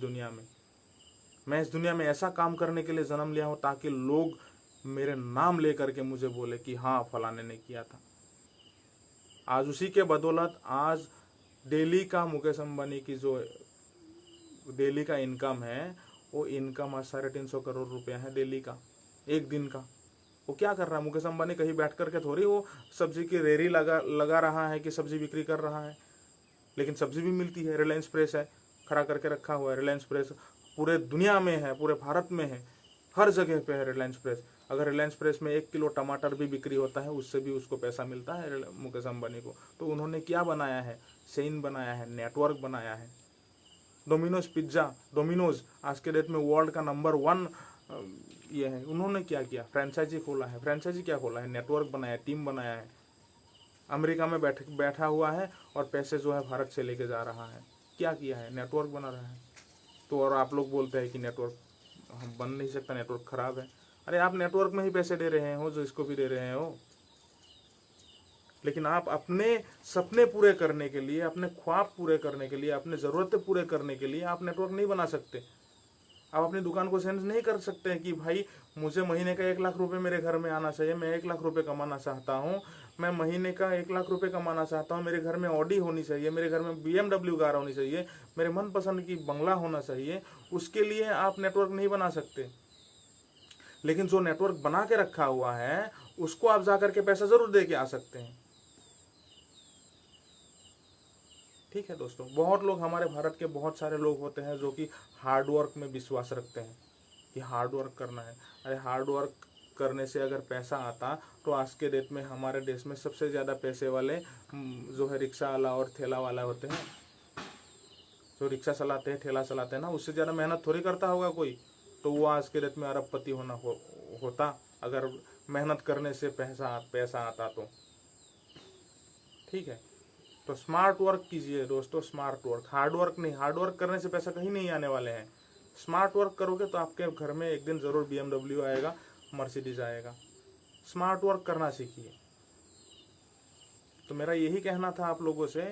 दुनिया में ऐसा काम करने के लिए जन्म लिया हूँ ताकि लोग मेरे नाम लेकर के मुझे बोले कि हाँ फलाने ने किया था। आज उसी के बदौलत आज डेली का मुकेश अंबानी की जो डेली का इनकम है, वो इनकम आज 350 करोड़ रुपया है डेली का, एक दिन का। वो क्या कर रहा है, मुकेश अंबानी कहीं बैठ करके थोड़ी वो सब्जी की रेरी लगा रहा है कि सब्जी बिक्री कर रहा है, लेकिन सब्जी भी मिलती है। रिलायंस प्रेस है, खड़ा करके रखा हुआ है, रिलायंस प्रेस पूरे दुनिया में है, पूरे भारत में है, हर जगह पे है रिलायंस प्रेस। अगर रिलायंस प्रेस में 1 किलो टमाटर भी बिक्री होता है, उससे भी उसको पैसा मिलता है मुकेश अंबानी को। तो उन्होंने क्या बनाया है, चेन बनाया है, नेटवर्क बनाया है। डोमिनोज पिज्ज़ा, डोमिनोज आज के डेट में वर्ल्ड का नंबर 1 ये है। उन्होंने क्या किया, फ्रेंचाइजी खोला है। फ्रेंचाइजी क्या खोला है, नेटवर्क बनाया है, टीम बनाया है। अमेरिका में बैठा हुआ है और पैसे जो है भारत से लेके जा रहा है। क्या किया है, नेटवर्क बना रहा है। तो और आप लोग बोलते हैं कि नेटवर्क हम बन नहीं सकता, नेटवर्क खराब है। अरे आप नेटवर्क में ही पैसे दे रहे हो जो इसको भी दे रहे हो, लेकिन आप अपने सपने पूरे करने के लिए, अपने ख्वाब पूरे करने के लिए, अपने ज़रूरतें पूरे करने के लिए आप नेटवर्क नहीं बना सकते। आप अपनी दुकान को सेंस नहीं कर सकते हैं कि भाई मुझे महीने का 1 लाख रुपए मेरे घर में आना चाहिए, मैं 1 लाख रुपए कमाना चाहता हूँ, मैं महीने का 1 लाख रुपए कमाना चाहता हूँ, मेरे घर में ऑडी होनी चाहिए, मेरे घर में BMW कार होनी चाहिए, मेरे मनपसंद की बंगला होना चाहिए। उसके लिए आप नेटवर्क नहीं बना सकते, लेकिन जो नेटवर्क बना के रखा हुआ है उसको आप जाकर के पैसा जरूर दे के आ सकते हैं। ठीक है दोस्तों, बहुत लोग, हमारे भारत के बहुत सारे लोग होते हैं जो कि हार्ड वर्क में विश्वास रखते हैं कि हार्ड वर्क करना है। अरे हार्ड वर्क करने से अगर पैसा आता तो आज के डेट में हमारे देश में सबसे ज़्यादा पैसे वाले जो है रिक्शा वाला और ठेला वाला होते हैं। जो रिक्शा चलाते हैं, ठेला चलाते हैं ना, उससे ज़्यादा मेहनत थोड़ी करता होगा कोई, तो वो आज के डेट में अरबपति होता अगर मेहनत करने से पैसा आता तो। ठीक है, तो स्मार्ट वर्क कीजिए दोस्तों, स्मार्ट वर्क, हार्ड वर्क नहीं। हार्ड वर्क करने से पैसा कहीं नहीं आने वाले हैं। स्मार्ट वर्क करोगे तो आपके घर में एक दिन ज़रूर BMW आएगा, मर्सिडीज आएगा। स्मार्ट वर्क करना सीखिए। तो मेरा यही कहना था आप लोगों से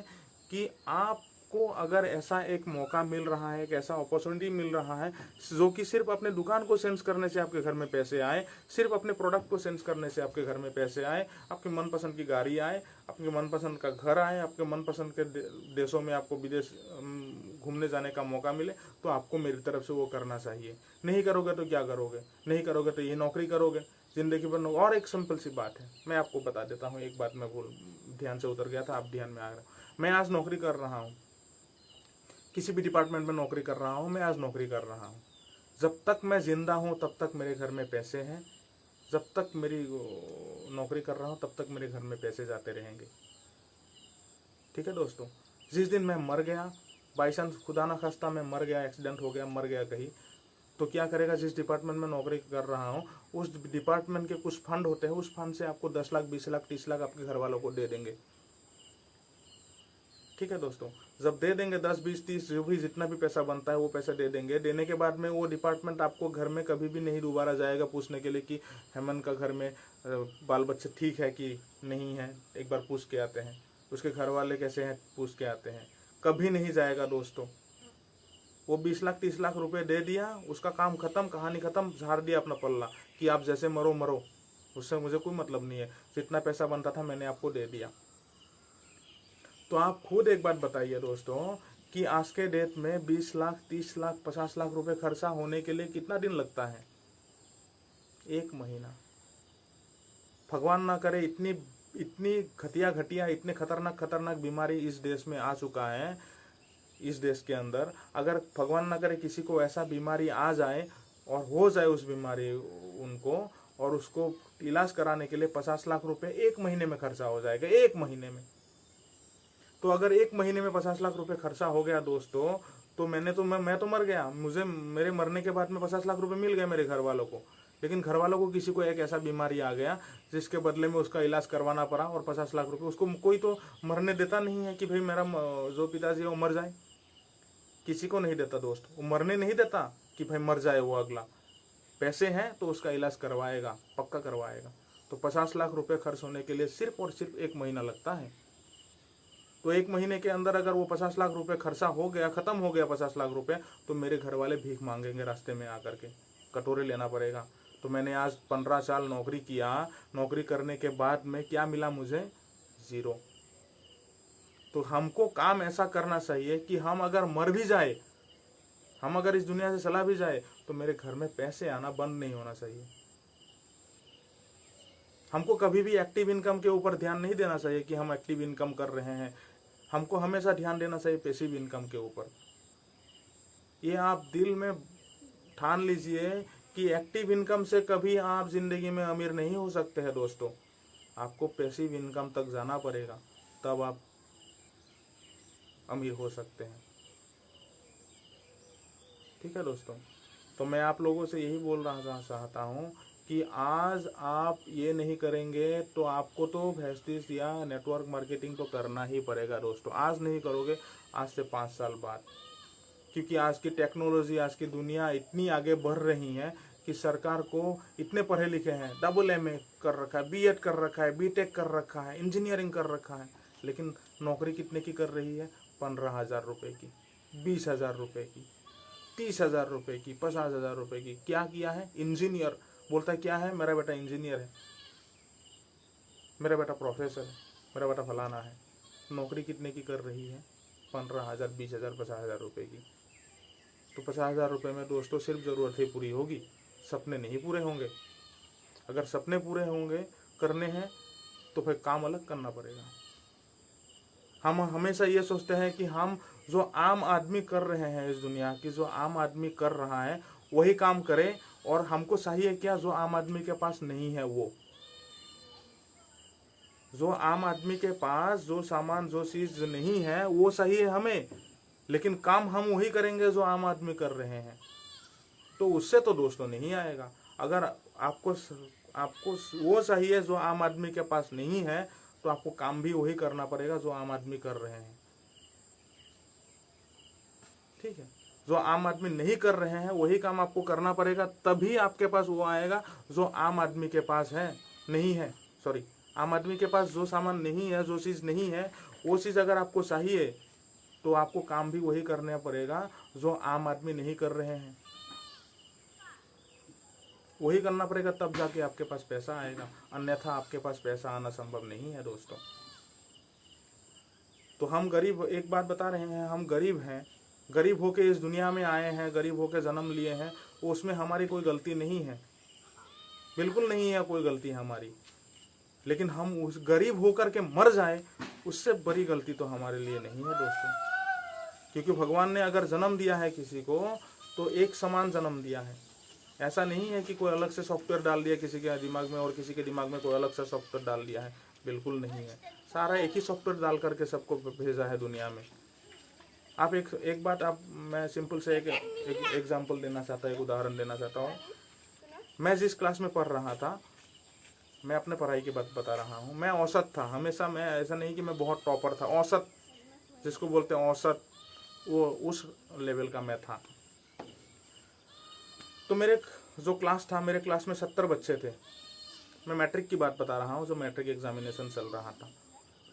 कि आपको अगर ऐसा एक मौका मिल रहा है, एक ऐसा अपॉर्चुनिटी मिल रहा है जो कि सिर्फ अपने दुकान को सेंस करने से आपके घर में पैसे आए, सिर्फ अपने प्रोडक्ट को सेंस करने से आपके घर में पैसे आए, आपके मनपसंद की गाड़ी आए, आपके मनपसंद का घर आए, आपके मनपसंद के देशों में आपको विदेश घूमने जाने का मौका मिले, तो आपको मेरी तरफ से वो करना चाहिए। नहीं करोगे तो क्या करोगे? नहीं करोगे तो ये नौकरी करोगे जिंदगी भर। और एक सिंपल सी बात है, मैं आपको बता देता हूँ, एक बात मैं ध्यान से उतर गया था, आप ध्यान में आ रहा। मैं आज नौकरी कर रहा हूँ, किसी भी डिपार्टमेंट में नौकरी कर रहा हूँ, मैं आज नौकरी कर रहा हूँ। जब तक मैं जिंदा हूँ तब तक मेरे घर में पैसे हैं, जब तक मेरी नौकरी कर रहा हूँ तब तक मेरे घर में पैसे जाते रहेंगे। ठीक है दोस्तों, जिस दिन मैं मर गया, बाई चांस खुदा ना खास्ता मैं मर गया, एक्सीडेंट हो गया, मर गया कहीं, तो क्या करेगा? जिस डिपार्टमेंट में नौकरी कर रहा हूँ उस डिपार्टमेंट के कुछ फंड होते हैं, उस फंड से आपको 10 लाख, 20 लाख, 30 लाख आपके घर वालों को दे देंगे। ठीक है दोस्तों, जब दे देंगे 10, 20, 30 जो भी जितना भी पैसा बनता है वो पैसा दे देंगे। देने के बाद में वो डिपार्टमेंट आपको घर में कभी भी नहीं दोबारा जाएगा पूछने के लिए कि हेमंत का घर में बाल बच्चे ठीक है कि नहीं है, एक बार पूछ के आते हैं, उसके घर वाले कैसे हैं पूछ के आते हैं। कभी नहीं जाएगा दोस्तों। वो 20 लाख 30 लाख रुपए दे दिया, उसका काम खत्म, कहानी खत्म, झाड़ दिया अपना पल्ला कि आप जैसे मरो मरो, उससे मुझे कोई मतलब नहीं है, जितना पैसा बनता था मैंने आपको दे दिया। तो आप खुद एक बात बताइए दोस्तों कि आज के डेट में 20 लाख 30 लाख 50 लाख रुपए खर्चा होने के लिए कितना दिन लगता है? 1 महीना। भगवान ना करे इतनी इतनी घटिया इतने खतरनाक बीमारी इस देश में आ चुका है, इस देश के अंदर। अगर भगवान ना करे किसी को ऐसा बीमारी आ जाए और हो जाए उस बीमारी उनको, और उसको इलाज कराने के लिए 50 लाख रुपए 1 महीने में खर्चा हो जाएगा, 1 महीने में। तो अगर 1 महीने में 50 लाख रुपए खर्चा हो गया दोस्तों, तो मैं तो मर गया, मुझे मेरे मरने के बाद में 50 लाख रुपए मिल गए मेरे घर वालों को। लेकिन घर वालों को किसी को एक ऐसा बीमारी आ गया जिसके बदले में उसका इलाज करवाना पड़ा, और 50 लाख रुपए उसको कोई तो मरने देता नहीं है कि भाई मेरा जो पिताजी है वो मर जाए। किसी को नहीं देता दोस्त, वो मरने नहीं देता कि भाई मर जाए वो अगला। पैसे हैं तो उसका इलाज करवाएगा, पक्का करवाएगा। तो 50 लाख रुपए खर्च होने के लिए सिर्फ और सिर्फ 1 महीना लगता है। तो 1 महीने के अंदर अगर वो 50 लाख रुपए खर्चा हो गया, खत्म हो गया 50 लाख रुपए, तो मेरे घर वाले भीख मांगेंगे रास्ते में आकर के, कटोरे लेना पड़ेगा। तो मैंने आज 15 साल नौकरी किया, नौकरी करने के बाद में क्या मिला मुझे? 0। तो हमको काम ऐसा करना चाहिए कि हम अगर मर भी जाए, हम अगर इस दुनिया से चला भी जाए, तो मेरे घर में पैसे आना बंद नहीं होना चाहिए। हमको कभी भी एक्टिव इनकम के ऊपर ध्यान नहीं देना चाहिए कि हम एक्टिव इनकम कर रहे हैं। हमको हमेशा ध्यान देना चाहिए पैसिव इनकम के ऊपर। ये आप दिल में ठान लीजिए कि एक्टिव इनकम से कभी आप जिंदगी में अमीर नहीं हो सकते हैं दोस्तों। आपको पैसिव इनकम तक जाना पड़ेगा, तब आप अमीर हो सकते हैं। ठीक है दोस्तों, तो मैं आप लोगों से यही बोलना चाहता हूँ कि आज आप ये नहीं करेंगे तो आपको तो वेस्टिज या नेटवर्क मार्केटिंग तो करना ही पड़ेगा दोस्तों। आज नहीं करोगे, आज से 5 साल बाद, क्योंकि आज की टेक्नोलॉजी, आज की दुनिया इतनी आगे बढ़ रही है कि सरकार को इतने पढ़े लिखे हैं, डबल MA कर रखा है, B.Ed कर रखा है, B.Tech कर रखा है, इंजीनियरिंग कर रखा है, लेकिन नौकरी कितने की कर रही है? 15,000 रुपये की, 20,000 रुपये की, 30,000 रुपये की, 50,000 रुपये की। क्या किया है? इंजीनियर बोलता है क्या है? मेरा बेटा इंजीनियर है, मेरा बेटा प्रोफेसर है, मेरा बेटा फलाना है। नौकरी कितने की कर रही है? 15,000, 20,000, 50,000 रुपये की। तो 50,000 रुपये में दोस्तों सिर्फ ज़रूरतें पूरी होगी, सपने नहीं पूरे होंगे। अगर सपने पूरे होंगे, करने हैं, तो फिर काम अलग करना पड़ेगा। हम हमेशा ये सोचते हैं कि हम जो आम आदमी कर रहे हैं इस दुनिया की, जो आम आदमी कर रहा है वही काम करें, और हमको चाहिए क्या? जो आम आदमी के पास नहीं है वो। जो आम आदमी के पास जो सामान, जो चीज नहीं है वो चाहिए हमें, लेकिन काम हम वही करेंगे जो आम आदमी कर रहे हैं। तो उससे तो दोस्तों नहीं आएगा। अगर आपको वो चाहिए जो आम आदमी के पास नहीं है, तो आपको काम भी वही करना पड़ेगा जो आम आदमी कर रहे हैं। ठीक है, जो आम आदमी नहीं कर रहे हैं वही काम आपको करना पड़ेगा, तभी आपके पास वो आएगा जो आम आदमी के पास है, नहीं है। सॉरी, आम आदमी के पास जो सामान नहीं है, जो चीज़ नहीं है, वो चीज़ अगर आपको चाहिए तो आपको काम भी वही करना पड़ेगा जो आम आदमी नहीं कर रहे हैं। वही करना पड़ेगा, तब जाके आपके पास पैसा आएगा, अन्यथा आपके पास पैसा आना संभव नहीं है दोस्तों। तो हम गरीब, एक बात बता रहे हैं, हम गरीब हैं, गरीब होके इस दुनिया में आए हैं, गरीब होके जन्म लिए हैं, उसमें हमारी कोई गलती नहीं है, बिल्कुल नहीं है कोई गलती हमारी। लेकिन हम उस गरीब होकर के मर जाए, उससे बड़ी गलती तो हमारे लिए नहीं है दोस्तों। क्योंकि भगवान ने अगर जन्म दिया है किसी को, तो एक समान जन्म दिया है। ऐसा नहीं है कि कोई अलग से सॉफ्टवेयर डाल दिया किसी के दिमाग में और किसी के दिमाग में कोई अलग से सॉफ्टवेयर डाल दिया है, बिल्कुल नहीं है। सारा एक ही सॉफ्टवेयर डाल करके सबको भेजा है दुनिया में। आप एक बात, आप मैं सिंपल से एक एग्जाम्पल देना चाहता हूँ, एक उदाहरण देना चाहता हूँ। मैं जिस क्लास में पढ़ रहा था, मैं अपने पढ़ाई की बात बता रहा हूँ, मैं औसत था हमेशा। मैं ऐसा नहीं कि मैं बहुत टॉपर था, औसत जिसको बोलते हैं औसत, वो उस लेवल का मैं था। तो मेरे जो क्लास था, मेरे क्लास में 70 बच्चे थे। मैं मैट्रिक की बात बता रहा हूँ, जो मैट्रिक एग्जामिनेशन चल रहा था।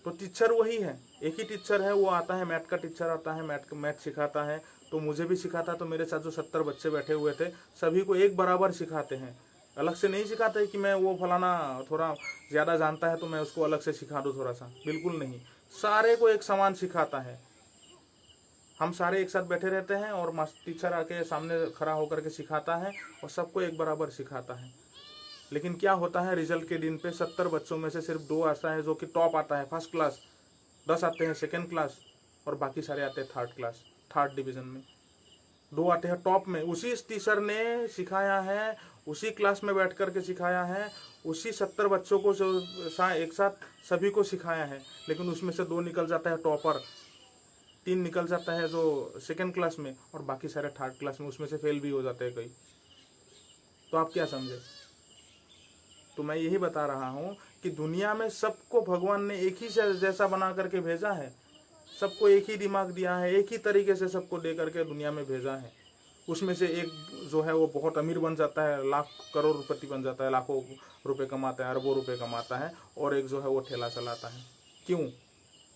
तो टीचर वही है, एक ही टीचर है, वो आता है, मैथ का टीचर आता है, मैथ सिखाता है। तो मुझे भी सिखाता, तो मेरे साथ जो 70 बच्चे बैठे हुए थे, सभी को एक बराबर सिखाते हैं। अलग से नहीं सिखाते कि मैं वो फलाना थोड़ा ज़्यादा जानता है तो मैं उसको अलग से सिखा दूँ थोड़ा सा, बिल्कुल नहीं। सारे को एक समान सिखाता है। हम सारे एक साथ बैठे रहते हैं और टीचर आके सामने खड़ा होकर के सिखाता है और सबको एक बराबर सिखाता है। लेकिन क्या होता है, रिजल्ट के दिन पे 70 बच्चों में से सिर्फ 2 आता है जो कि टॉप आता है, फर्स्ट क्लास, 10 आते हैं सेकंड क्लास, और बाकी सारे आते हैं थर्ड क्लास, थर्ड डिवीजन में। 2 आते हैं टॉप में। उसी टीचर ने सिखाया है, उसी क्लास में बैठ करके सिखाया है, उसी 70 बच्चों को जो एक साथ सभी को सिखाया है, लेकिन उसमें से 2 निकल जाता है टॉपर, 3 निकल जाता है जो सेकंड क्लास में, और बाकी सारे थर्ड क्लास में, उसमें से फेल भी हो जाते हैं कई। तो आप क्या समझे? तो मैं यही बता रहा हूँ कि दुनिया में सबको भगवान ने एक ही जैसा बना करके भेजा है, सबको एक ही दिमाग दिया है, एक ही तरीके से सबको दे करके दुनिया में भेजा है। उसमें से एक जो है वो बहुत अमीर बन जाता है, लाख करोड़पति बन जाता है, लाखों रुपए कमाता है, अरबों रुपए कमाता है, और एक जो है वो ठेला चलाता है। क्यों?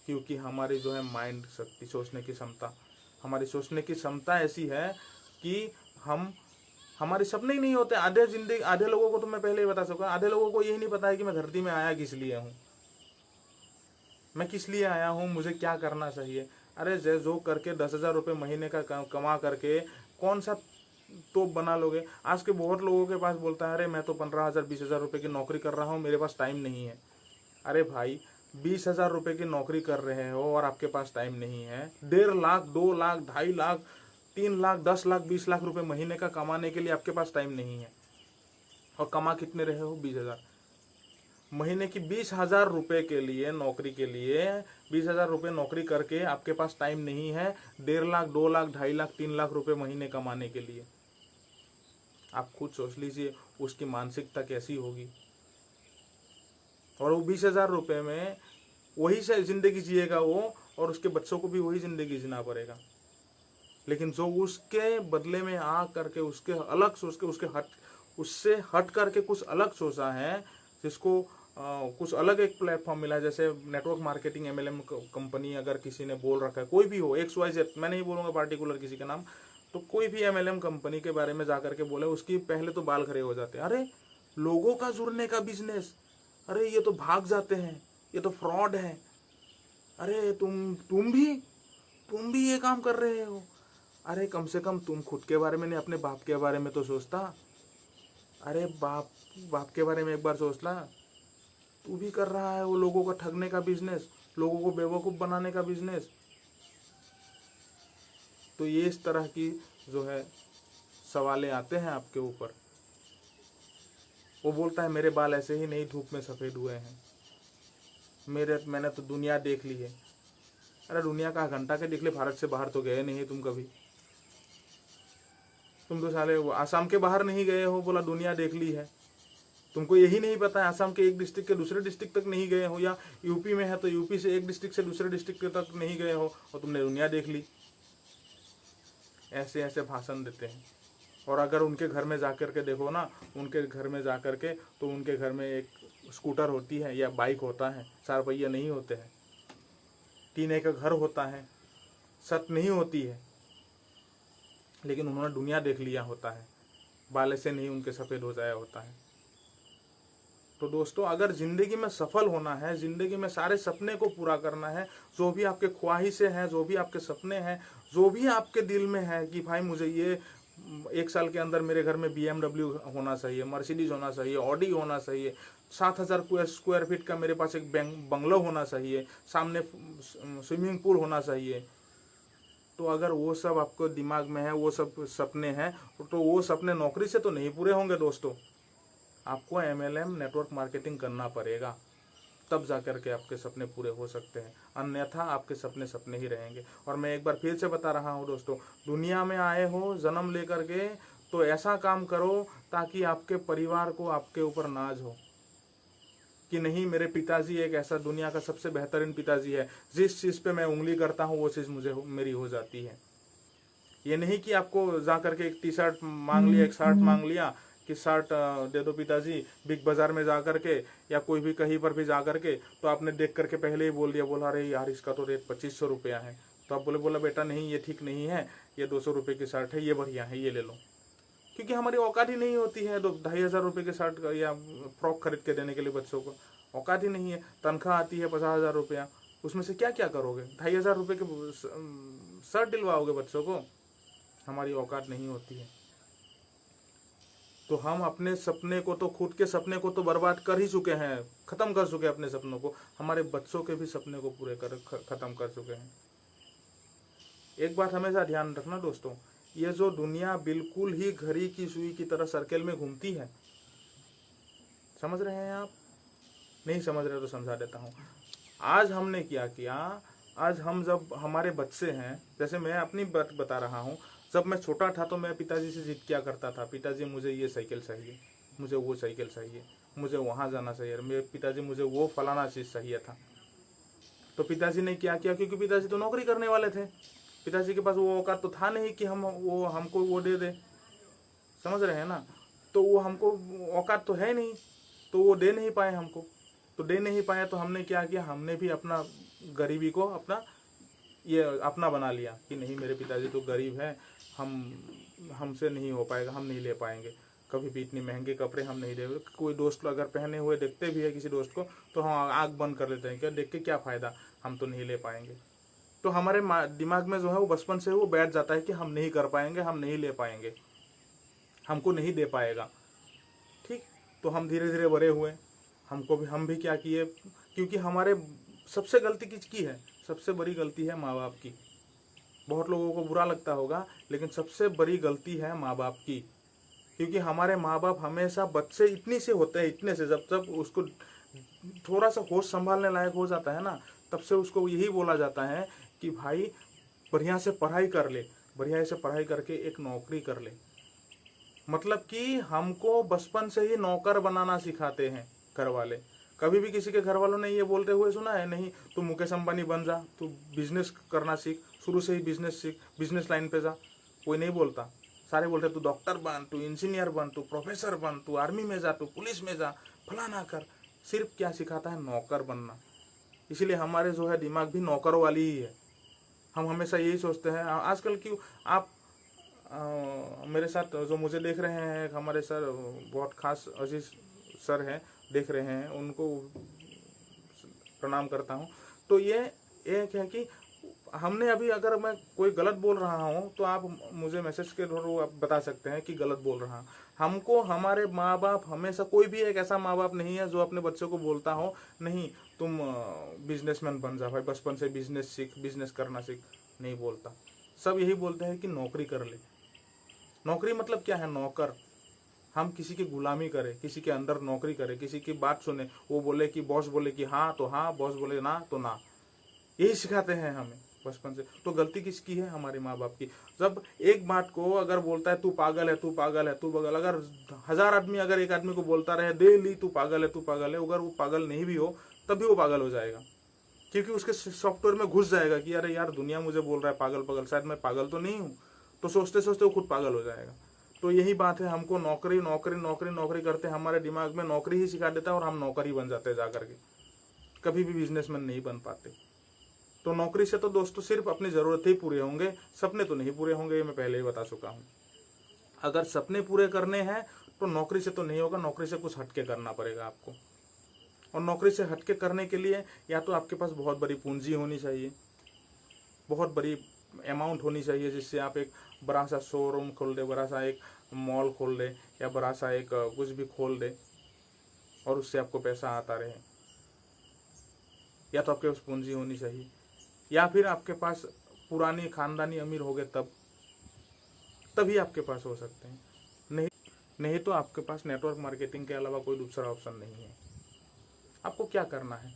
क्योंकि हमारी जो है माइंड शक्ति, सोचने की क्षमता, हमारी सोचने की क्षमता ऐसी है कि हमारे सपने ही नहीं होते। आधे लोगों को तो मैं पहले ही बता सकूँ, आधे लोगों को यही नहीं पता है कि मैं धरती में आया किस लिए हूँ, मैं किस लिए आया हूँ, मुझे क्या करना चाहिए। अरे जो करके 10,000 रुपये महीने का कमा करके कौन सा तोप बना लोगे। आज के बहुत लोगों के पास बोलता है, अरे मैं तो 15,000 20,000 रुपये की नौकरी कर रहा हूँ, मेरे पास टाइम नहीं है। अरे भाई, 20,000 रुपये की नौकरी कर रहे हो और आपके पास टाइम नहीं है, 1.5 लाख, 2 लाख, 2.5 लाख, 3 लाख, 10 लाख, 20 लाख रुपए महीने का कमाने के लिए आपके पास टाइम नहीं है। और कमा कितने रहे हो? 20,000 महीने की। 20,000 रुपये के लिए, नौकरी के लिए 20,000 रुपये नौकरी करके आपके पास टाइम नहीं है 1.5 लाख, 2 लाख, 2.5 लाख, 3 लाख रुपए महीने कमाने के लिए। आप खुद सोच लीजिए उसकी मानसिकता कैसी होगी। और वो 20,000 रुपये में वही से जिंदगी जिएगा वो, और उसके बच्चों को भी वही जिंदगी जीना पड़ेगा। लेकिन जो उसके बदले में आ करके उसके अलग सोच के उसके हट उससे हट करके कुछ अलग सोचा है, जिसको कुछ अलग एक प्लेटफॉर्म मिला है। जैसे नेटवर्क मार्केटिंग एमएलएम कंपनी अगर किसी ने बोल रखा है, कोई भी हो, XYZ, मैं नहीं बोलूँगा पार्टिकुलर किसी का नाम, तो कोई भी एमएलएम कंपनी के बारे में जाकर के बोले, उसकी पहले तो बाल खड़े हो जाते हैं। अरे लोगों का जुड़ने का बिजनेस, अरे ये तो भाग जाते हैं, ये तो फ्रॉड है, अरे तुम भी ये काम कर रहे हो। अरे कम से कम तुम खुद के बारे में नहीं, अपने बाप के बारे में तो सोचता। अरे बाप के बारे में एक बार सोचना। तू भी कर रहा है वो लोगों को ठगने का बिजनेस, लोगों को बेवकूफ़ बनाने का बिजनेस। तो ये इस तरह की जो है सवालें आते हैं आपके ऊपर। वो बोलता है मेरे बाल ऐसे ही नहीं धूप में सफ़ेद हुए हैं, मैंने तो दुनिया देख ली है। अरे दुनिया का घंटा के देख ले, भारत से बाहर तो गए नहीं तुम कभी। तुम तो साले आसाम के बाहर नहीं गए हो, बोला दुनिया देख ली है। तुमको यही नहीं पता है, आसाम के एक डिस्ट्रिक्ट के दूसरे डिस्ट्रिक्ट तक नहीं गए हो, या यूपी में है तो यूपी से एक डिस्ट्रिक्ट से दूसरे डिस्ट्रिक्ट तक नहीं गए हो और तुमने दुनिया देख ली। ऐसे ऐसे भाषण देते हैं। और अगर उनके घर में जाकर के देखो ना, उनके घर में जाकर के, तो उनके घर में एक स्कूटर होती है या बाइक होता है, 4 पहिए नहीं होते हैं, टीने का घर होता है, छत नहीं होती है, लेकिन उन्होंने दुनिया देख लिया होता है, बाल से नहीं उनके सफ़ेद हो जाया होता है। तो दोस्तों, अगर ज़िंदगी में सफल होना है, ज़िंदगी में सारे सपने को पूरा करना है, जो भी आपके ख्वाहिशें हैं, जो भी आपके सपने हैं, जो भी आपके दिल में है कि भाई मुझे ये 1 साल के अंदर मेरे घर में BMW होना चाहिए, मर्सिडीज होना चाहिए, ऑडी होना चाहिए, 7,000 स्क्वायर फीट का मेरे पास एक बंगलो होना चाहिए, सामने स्विमिंग पूल होना चाहिए, तो अगर वो सब आपको दिमाग में है, वो सब सपने हैं, तो वो सपने नौकरी से तो नहीं पूरे होंगे दोस्तों। आपको MLM नेटवर्क मार्केटिंग करना पड़ेगा, तब जा कर के आपके सपने पूरे हो सकते हैं, अन्यथा आपके सपने सपने ही रहेंगे। और मैं एक बार फिर से बता रहा हूँ दोस्तों, दुनिया में आए हो जन्म लेकर के, तो ऐसा काम करो ताकि आपके परिवार को आपके ऊपर नाज हो कि नहीं, मेरे पिताजी एक ऐसा दुनिया का सबसे बेहतरीन पिताजी है, जिस चीज़ पे मैं उंगली करता हूँ वो चीज़ मेरी हो जाती है। ये नहीं कि आपको जा करके एक टी-शर्ट मांग लिया, एक शर्ट मांग लिया कि शर्ट दे दो पिताजी, बिग बाज़ार में जा कर के या कोई भी कहीं पर भी जा कर के, तो आपने देख करके पहले ही बोल दिया, बोला अरे यार इसका तो रेट 2500 रुपया है, तो आप बोला बेटा नहीं, ये ठीक नहीं है, ये 200 रुपये की शर्ट है, ये बढ़िया है, ये ले लो। क्योंकि हमारी औकात ही नहीं होती है 2,500 रुपये की शर्ट या फ्रॉक खरीद के देने के लिए बच्चों को, औकात ही नहीं है। तनख्वाह आती है 50,000 रुपया, उसमें से क्या क्या करोगे? 2,500 रुपये के शर्ट दिलवाओगे बच्चों को? हमारी औकात नहीं होती है। तो हम अपने सपने को तो, खुद के सपने को तो बर्बाद कर ही चुके हैं, ख़त्म कर चुके हैं अपने सपनों को, हमारे बच्चों के भी सपने को पूरे ख़त्म कर चुके हैं। एक बात हमेशा ध्यान रखना दोस्तों, ये जो दुनिया बिल्कुल ही घड़ी की सुई की तरह सर्कल में घूमती है, समझ रहे हैं आप? नहीं समझ रहे तो समझा देता हूँ। आज हमने क्या किया, आज हम जब हमारे बच्चे हैं, जैसे मैं अपनी बात बता रहा हूँ, जब मैं छोटा था तो मैं पिताजी से जिद क्या करता था, पिताजी मुझे ये साइकिल चाहिए, मुझे वो साइकिल चाहिए, मुझे वहाँ जाना चाहिए, मेरे पिताजी मुझे वो फलाना चीज़ चाहिए था। तो पिताजी ने क्या किया, क्योंकि पिताजी तो नौकरी करने वाले थे, पिताजी के पास वो औकात तो था नहीं कि हमको वो दे दे, समझ रहे हैं ना? तो वो हमको औकात तो है नहीं, तो वो दे नहीं पाए हमको। तो दे नहीं पाए तो हमने क्या किया, हमने भी अपना गरीबी को अपना बना लिया कि नहीं, मेरे पिताजी तो गरीब हैं, हमसे नहीं हो पाएगा, हम नहीं ले पाएंगे, कभी भी इतनी महंगे कपड़े हम नहीं देंगे। कोई दोस्त अगर पहने हुए देखते भी है किसी दोस्त को, तो हम आँख बंद कर लेते हैं, क्या देख के क्या फ़ायदा, हम तो नहीं ले पाएंगे। तो हमारे दिमाग में जो है वो बचपन से वो बैठ जाता है कि हम नहीं कर पाएंगे, हम नहीं ले पाएंगे, हमको नहीं दे पाएगा। ठीक, तो हम धीरे धीरे बड़े हुए, हम भी क्या किए, क्योंकि हमारे सबसे गलती किसकी है, सबसे बड़ी गलती है माँ बाप की। बहुत लोगों को बुरा लगता होगा, लेकिन सबसे बड़ी गलती है माँ बाप की, क्योंकि हमारे माँ बाप हमेशा बच्चे इतनी से होते हैं, इतने से, जब उसको थोड़ा सा होश संभालने लायक हो जाता है ना, तब से उसको यही बोला जाता है कि भाई बढ़िया से पढ़ाई कर ले, बढ़िया से पढ़ाई करके एक नौकरी कर ले। मतलब कि हमको बचपन से ही नौकर बनाना सिखाते हैं घर वाले। कभी भी किसी के घर वालों ने ये बोलते हुए सुना है? नहीं, तू मुकेश अंबानी बन जा, तू बिजनेस करना सीख, शुरू से ही बिजनेस सीख, बिजनेस लाइन पे जा, कोई नहीं बोलता। सारे बोलते तू डॉक्टर बन, तू इंजीनियर बन, तू प्रोफेसर बन, तू आर्मी में जा, तू पुलिस में जा, फलाना कर। सिर्फ क्या सिखाता है? नौकर बनना। इसलिए हमारे जो है दिमाग भी नौकरों वाली ही है। हम हमेशा यही सोचते हैं। आजकल की आप मेरे साथ जो मुझे देख रहे हैं, हमारे सर बहुत खास अजीज सर हैं, देख रहे हैं, उनको प्रणाम करता हूँ। तो ये एक है कि हमने अभी, अगर मैं कोई गलत बोल रहा हूँ तो आप मुझे मैसेज के थ्रू आप बता सकते हैं कि गलत बोल रहा हूँ। हमको हमारे माँ बाप हमेशा, कोई भी एक ऐसा माँ बाप नहीं है जो अपने बच्चों को बोलता हो नहीं तुम बिजनेसमैन बन जा भाई, बचपन से बिजनेस सीख, बिजनेस करना सीख, नहीं बोलता। सब यही बोलते हैं कि नौकरी कर ले। नौकरी मतलब क्या है? नौकर। हम किसी की गुलामी करें, किसी के अंदर नौकरी करें, किसी की बात सुने, वो बोले कि बॉस बोले कि हाँ तो हाँ, बॉस बोले ना तो ना, यही सिखाते हैं हमें बचपन से। तो गलती किसकी है? हमारे माँ बाप की। जब एक बात को अगर बोलता है तू पागल है, तू पागल है, तू पागल, अगर 1000 आदमी अगर एक आदमी को बोलता रहे डेली तू पागल है, तू पागल है, अगर वो पागल नहीं भी हो तब भी वो पागल हो जाएगा। क्योंकि उसके सॉफ्टवेयर में घुस जाएगा कि अरे यार दुनिया मुझे बोल रहा है पागल पागल, शायद मैं पागल तो नहीं हूँ। तो सोचते सोचते वो खुद पागल हो जाएगा। तो यही बात है, हमको नौकरी नौकरी नौकरी नौकरी करते, हमारे दिमाग में नौकरी ही सिखा देता है और हम नौकर ही बन जाते हैं जाकर के, कभी भी बिजनेसमैन नहीं बन पाते। तो नौकरी से तो दोस्तों सिर्फ अपनी ज़रूरत ही पूरे होंगे, सपने तो नहीं पूरे होंगे, ये मैं पहले ही बता चुका हूँ। अगर सपने पूरे करने हैं तो नौकरी से तो नहीं होगा, नौकरी से कुछ हटके करना पड़ेगा आपको। और नौकरी से हटके करने के लिए या तो आपके पास बहुत बड़ी पूंजी होनी चाहिए, बहुत बड़ी अमाउंट होनी चाहिए, जिससे आप एक बड़ा सा शोरूम खोल दे, बड़ा सा एक मॉल खोल दे, या बड़ा सा एक कुछ भी खोल दे और उससे आपको पैसा आता रहे। या तो आपके पास पूंजी होनी चाहिए, या फिर आपके पास पुरानी खानदानी अमीर हो गए तभी आपके पास हो सकते हैं। नहीं नहीं तो आपके पास नेटवर्क मार्केटिंग के अलावा कोई दूसरा ऑप्शन नहीं है। आपको क्या करना है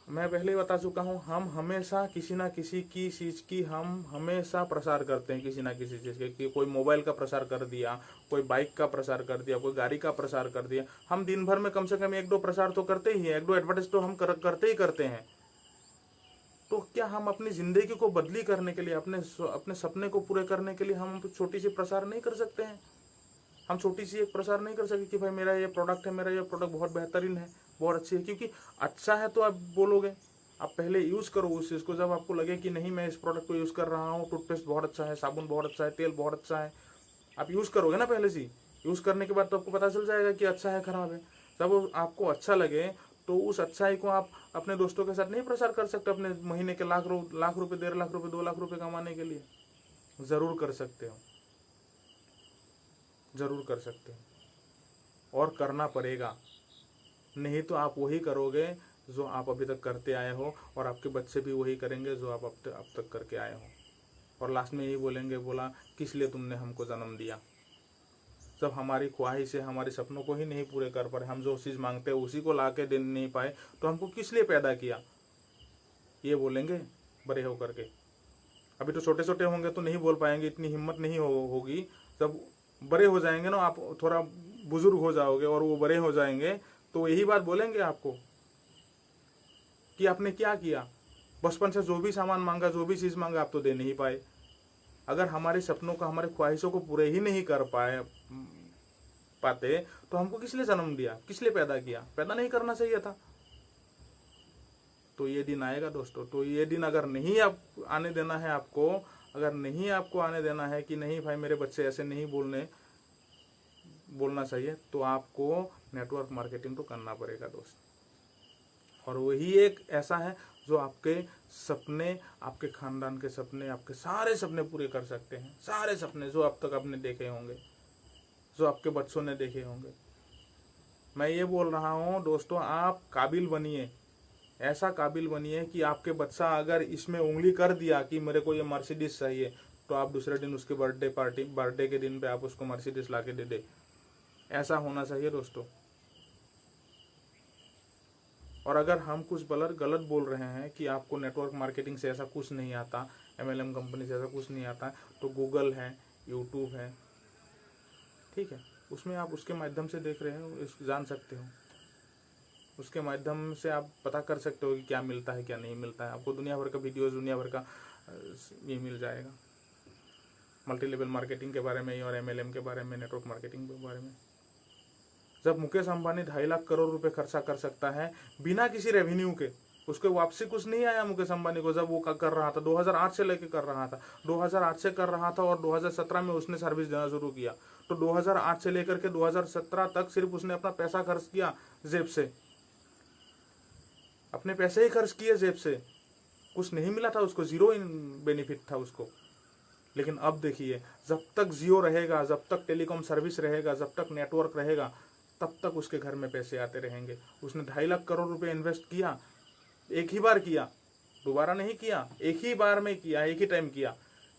मैं पहले ही बता चुका हूँ। हम हमेशा किसी ना किसी की चीज़ की हम हमेशा प्रसार करते हैं, किसी ना किसी चीज़ के, कि कोई मोबाइल का प्रसार कर दिया, कोई बाइक का प्रसार कर दिया, कोई गाड़ी का प्रसार कर दिया। हम दिन भर में कम से कम 1-2 प्रसार तो करते ही हैं, 1-2 एडवर्टाइज तो हम करते ही करते हैं। तो क्या हम अपनी ज़िंदगी को बदली करने के लिए, अपने सपने को पूरे करने के लिए हम छोटी सी प्रसार नहीं कर सकते हैं? हम छोटी सी एक प्रसार नहीं कर सकते कि भाई मेरा ये प्रोडक्ट है, मेरा ये प्रोडक्ट बहुत बेहतरीन है, बहुत अच्छी है। क्योंकि अच्छा है तो आप बोलोगे, आप पहले यूज़ करो उस चीज़ को। जब आपको लगे कि नहीं मैं इस प्रोडक्ट को यूज़ कर रहा हूँ, टूथपेस्ट बहुत अच्छा है, साबुन बहुत अच्छा है, तेल बहुत अच्छा है, आप यूज़ करोगे ना पहले से। यूज़ करने के बाद तो आपको पता चल जाएगा कि अच्छा है ख़राब है। जब आपको अच्छा लगे तो उस अच्छाई को आप अपने दोस्तों के साथ नहीं प्रसार कर सकते अपने महीने के लाख रुपए, 1.5 लाख रुपए, 2 लाख रुपए कमाने के लिए? ज़रूर कर सकते हो, ज़रूर कर सकते हो, और करना पड़ेगा। नहीं तो आप वही करोगे जो आप अभी तक करते आए हो, और आपके बच्चे भी वही करेंगे जो आप अब तक करके आए हो। और लास्ट में यही बोलेंगे, बोला किस लिए तुमने हमको जन्म दिया? जब हमारी ख्वाहिशें, हमारे सपनों को ही नहीं पूरे कर पाए, हम जो चीज़ मांगते हैं उसी को ला के दे नहीं पाए, तो हमको किस लिए पैदा किया? ये बोलेंगे बड़े होकर के। अभी तो छोटे छोटे होंगे तो नहीं बोल पाएंगे, इतनी हिम्मत नहीं होगी। जब बड़े हो जाएंगे ना, आप थोड़ा बुजुर्ग हो जाओगे और वो बड़े हो जाएंगे, तो यही बात बोलेंगे आपको कि आपने क्या किया। बचपन से जो भी सामान मांगा, जो भी चीज़ मांगा, आप तो दे नहीं पाए। अगर हमारे सपनों को, हमारे ख्वाहिशों को पूरे ही नहीं कर पाते तो हमको किस लिए जन्म दिया, किस लिए पैदा किया? पैदा नहीं करना चाहिए था। तो ये दिन आएगा दोस्तों। तो ये दिन अगर नहीं आप आने देना है आपको, अगर नहीं आपको आने देना है कि नहीं भाई मेरे बच्चे ऐसे नहीं बोलना चाहिए, तो आपको नेटवर्क मार्केटिंग तो करना पड़ेगा दोस्त। और वही एक ऐसा है जो आपके सपने, आपके खानदान के सपने, आपके सारे सपने पूरे कर सकते हैं। सारे सपने जो अब तक आपने देखे होंगे, जो आपके बच्चों ने देखे होंगे। मैं ये बोल रहा हूँ दोस्तों, आप काबिल बनिए, ऐसा काबिल बनिए कि आपके बच्चा अगर इसमें उंगली कर दिया कि मेरे को ये मर्सिडीज चाहिए, तो आप दूसरे दिन उसके बर्थडे के दिन पे आप उसको मर्सिडीज ला के दे दे। ऐसा होना चाहिए दोस्तों। और अगर हम कुछ गलत बोल रहे हैं कि आपको नेटवर्क मार्केटिंग से ऐसा कुछ नहीं आता, MLM कंपनी से ऐसा कुछ नहीं आता, तो गूगल है, यूट्यूब है, ठीक है, उसमें आप उसके माध्यम से देख रहे हो, जान सकते हो। उसके माध्यम से आप पता कर सकते हो कि क्या मिलता है क्या नहीं मिलता है। आपको दुनिया भर का वीडियोज़, दुनिया भर का ये मिल जाएगा। मल्टी लेवल मार्केटिंग के बारे में और MLM के बारे में, नेटवर्क मार्केटिंग के बारे में। जब मुकेश अंबानी 2.5 लाख करोड़ रुपए खर्चा कर सकता है बिना किसी रेवेन्यू के, उसके वापसी कुछ नहीं आया मुकेश अंबानी को। जब वो कर रहा था 2008 से लेके कर रहा था, 2008 से कर रहा था और 2017 में उसने सर्विस देना शुरू किया। तो 2008 से लेकर के 2017 तक सिर्फ उसने अपना पैसा खर्च किया जेब से, अपने पैसे ही खर्च किए जेब से, कुछ नहीं मिला था उसको, जीरो बेनिफिट था उसको। लेकिन अब देखिए, जब तक जियो रहेगा, जब तक टेलीकॉम सर्विस रहेगा, जब तक नेटवर्क रहेगा, तब तक उसके घर में पैसे आते रहेंगे। उसने 2.5 लाख करोड़ रुपए इन्वेस्ट किया, एक ही बार किया, दोबारा नहीं किया, एक ही बार में किया, एक ही टाइम किया,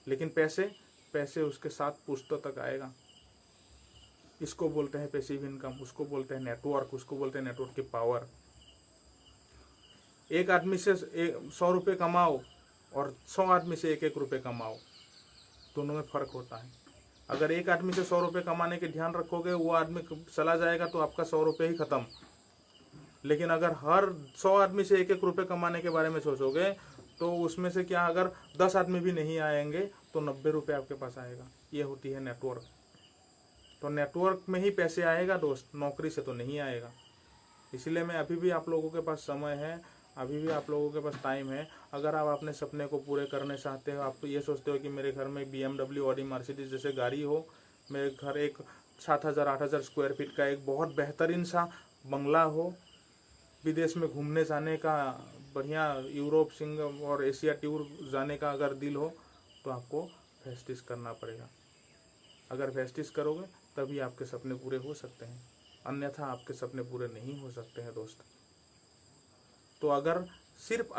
लेकिन पैसे उसके साथ पुश्तों तक आएगा। इसको बोलते हैं पैसिव इनकम, उसको बोलते हैं नेटवर्क, उसको बोलते हैं नेटवर्क की पावर। एक आदमी से 100 रुपये कमाओ और 100 आदमी से 1-1 रुपये कमाओ, दोनों में फर्क होता है। अगर एक आदमी से 100 रुपये कमाने के ध्यान रखोगे, वो आदमी चला जाएगा तो आपका 100 रुपये ही खत्म। लेकिन अगर हर 100 आदमी से 1-1 रुपये कमाने के बारे में सोचोगे, तो उसमें से क्या, अगर 10 आदमी भी नहीं आएंगे तो 90 रुपये आपके पास आएगा। ये होती है नेटवर्क। तो नेटवर्क में ही पैसे आएगा दोस्त, नौकरी से तो नहीं आएगा। इसीलिए मैं अभी भी आप लोगों के पास समय है, अभी भी आप लोगों के पास टाइम है। अगर आप अपने सपने को पूरे करने चाहते हो, आप ये सोचते हो कि मेरे घर में BMW, ऑडी, मर्सिडीज जैसे गाड़ी हो, मेरे घर एक 7,000-8,000 स्क्वायर फीट का एक बहुत बेहतरीन सा बंगला हो, विदेश में घूमने जाने का, बढ़िया यूरोप, सिंगापुर और एशिया टूर जाने का अगर दिल हो, तो आपको वेस्टिज करना पड़ेगा। अगर वेस्टिज करोगे तभी आपके सपने पूरे हो सकते हैं, अन्यथा आपके सपने पूरे नहीं हो सकते हैं दोस्त। तो अगर सिर्फ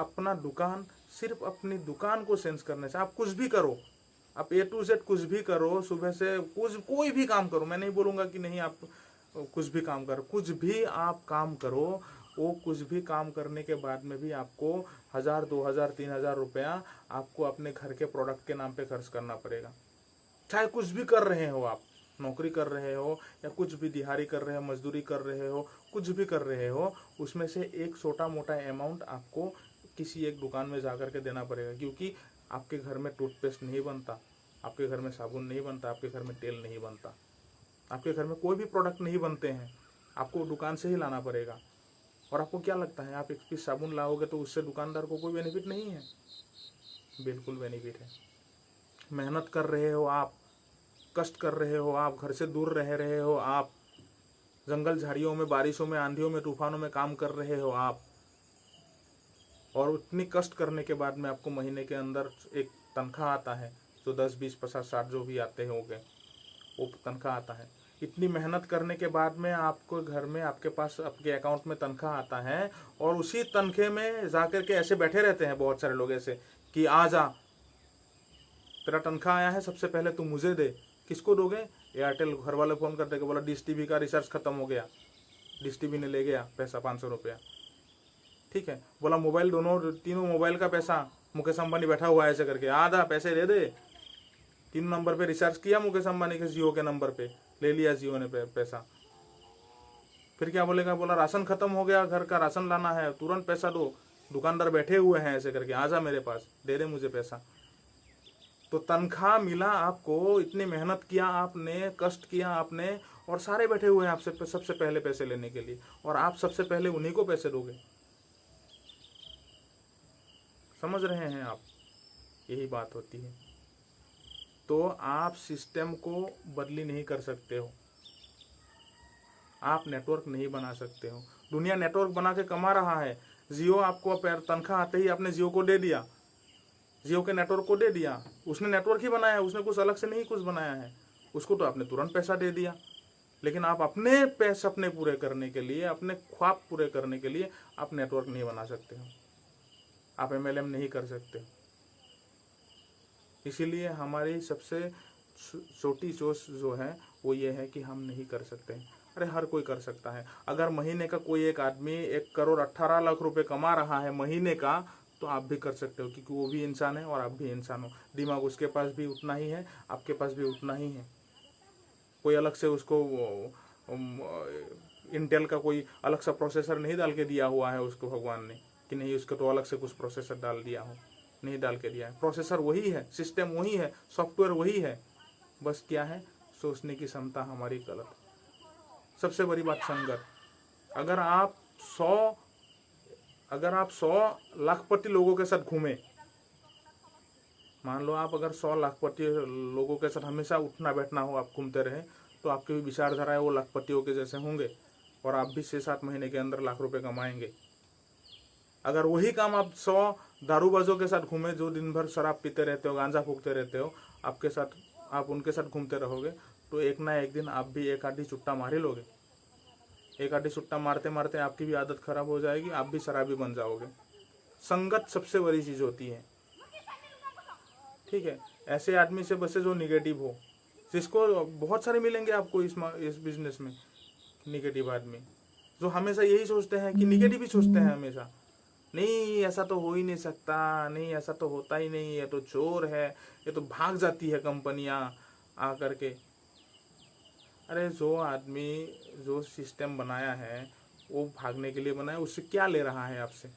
अपनी दुकान को सेंस करने से आप कुछ भी करो, आप A to Z कुछ भी करो, सुबह से कोई भी काम करो, मैं नहीं बोलूँगा कि नहीं आप कुछ भी काम करो, कुछ भी आप काम करो, वो कुछ भी काम करने के बाद में भी आपको 1,000, 2,000, 3,000 रुपया आपको अपने घर के प्रोडक्ट के नाम पे खर्च करना पड़ेगा। चाहे कुछ भी कर रहे हो, आप नौकरी कर रहे हो या कुछ भी दिहाड़ी कर रहे हो, मजदूरी कर रहे हो, कुछ भी कर रहे हो, उसमें से एक छोटा मोटा अमाउंट आपको किसी एक दुकान में जा कर के देना पड़ेगा। क्योंकि आपके घर में टूथपेस्ट नहीं बनता, आपके घर में साबुन नहीं बनता, आपके घर में तेल नहीं बनता, आपके घर में कोई भी प्रोडक्ट नहीं बनते हैं, आपको दुकान से ही लाना पड़ेगा। और आपको क्या लगता है, आप 1 पीस साबुन लाओगे तो उससे दुकानदार को कोई बेनिफिट नहीं है? बिल्कुल बेनिफिट है। मेहनत कर रहे हो आप, कष्ट कर रहे हो आप, घर से दूर रह रहे हो आप, जंगल झाड़ियों में, बारिशों में, आंधियों में, तूफानों में काम कर रहे हो आप, और उतनी कष्ट करने के बाद में आपको महीने के अंदर एक तनख्वाह आता है, जो 10, 20, 50, 60 जो भी आते होंगे, वो तनख्वाह आता है। इतनी मेहनत करने के बाद में आपको घर में, आपके पास, आपके अकाउंट में तनख्वाह आता है, और उसी तनख्वाह में जाकर के ऐसे बैठे रहते हैं बहुत सारे लोग ऐसे कि आ जा, तेरा तनख्वाह आया है, सबसे पहले तू मुझे दे। किसको दोगे? एयरटेल घर वाले फ़ोन करते कि बोला डिश टीवी का रिचार्ज खत्म हो गया, डिश टीवी ने ले गया पैसा 500 रुपया, ठीक है। बोला मोबाइल, तीनों मोबाइल का पैसा मुकेश अंबानी बैठा हुआ है ऐसे करके, आधा पैसे दे दे। 3 नंबर पे रिचार्ज किया मुकेश अंबानी के जियो के नंबर पे, ले लिया जियो ने पैसा। फिर क्या बोलेगा? बोला राशन खत्म हो गया, घर का राशन लाना है, तुरंत पैसा दो। दुकानदार बैठे हुए हैं ऐसे करके, आजा मेरे पास, दे दे मुझे पैसा। तो तनख्वाह मिला आपको, इतनी मेहनत किया आपने, कष्ट किया आपने, और सारे बैठे हुए हैं आपसे सबसे पहले पैसे लेने के लिए, और आप सबसे पहले उन्हीं को पैसे दोगे। समझ रहे हैं आप? यही बात होती है। तो आप सिस्टम को बदली नहीं कर सकते हो, आप नेटवर्क नहीं बना सकते हो। दुनिया नेटवर्क बना के कमा रहा है। जियो आपको तनख्वाह आते ही आपने जियो को दे दिया, जियो के नेटवर्क को दे दिया, उसने नेटवर्क ही बनाया है, उसने कुछ अलग से नहीं कुछ बनाया है, उसको तो आपने तुरंत पैसा दे दिया। लेकिन आप अपने सपने पूरे करने के लिए, अपने ख्वाब पूरे करने के लिए आप नेटवर्क नहीं बना सकते हो, आप MLM नहीं कर सकते। इसीलिए हमारी सबसे छोटी सोच जो है वो ये है कि हम नहीं कर सकते। अरे हर कोई कर सकता है। अगर महीने का कोई एक आदमी 1,18,00,000 रुपए कमा रहा है महीने का, तो आप भी कर सकते हो, क्योंकि वो भी इंसान है और आप भी इंसान हो। दिमाग उसके पास भी उतना ही है, आपके पास भी उतना ही है। कोई अलग से उसको इंटेल का कोई अलग सा प्रोसेसर नहीं डाल के दिया हुआ है उसको भगवान ने, कि नहीं उसको तो अलग से कुछ प्रोसेसर डाल दिया हो, नहीं डाल के दिया है। प्रोसेसर वही है, सिस्टम वही है, सॉफ्टवेयर वही है, बस क्या है, सोचने की क्षमता हमारी गलत। सबसे बड़ी बात संगत। अगर आप 100 लाखपति लोगों के साथ घूमे, मान लो आप अगर 100 लाखपति लोगों के साथ हमेशा उठना बैठना हो, आप घूमते रहे, तो आपकी भी विचारधारा है वो लाखपतियों के जैसे होंगे और आप भी 6-7 महीने के अंदर लाख रुपए कमाएंगे। अगर वही काम आप 100 दारूबाजों के साथ घूमे जो दिन भर शराब पीते रहते हो, गांजा फूकते रहते हो, आप उनके साथ घूमते रहोगे, तो एक ना एक दिन आप भी एक आधी चुट्टा मार ही लोगे। एक आधी चुट्टा मारते मारते आपकी भी आदत खराब हो जाएगी, आप भी शराबी बन जाओगे। संगत सबसे बड़ी चीज होती है, ठीक है। ऐसे आदमी से बसे जो निगेटिव हो, जिसको बहुत सारे मिलेंगे आपको इस बिजनेस में, निगेटिव आदमी जो हमेशा यही सोचते हैं कि निगेटिव ही सोचते हैं हमेशा, नहीं ऐसा तो हो ही नहीं सकता, नहीं ऐसा तो होता ही नहीं, ये तो चोर है, ये तो भाग जाती है कंपनियां आकर के। अरे जो आदमी जो सिस्टम बनाया है वो भागने के लिए बनाया, उससे क्या ले रहा है आपसे,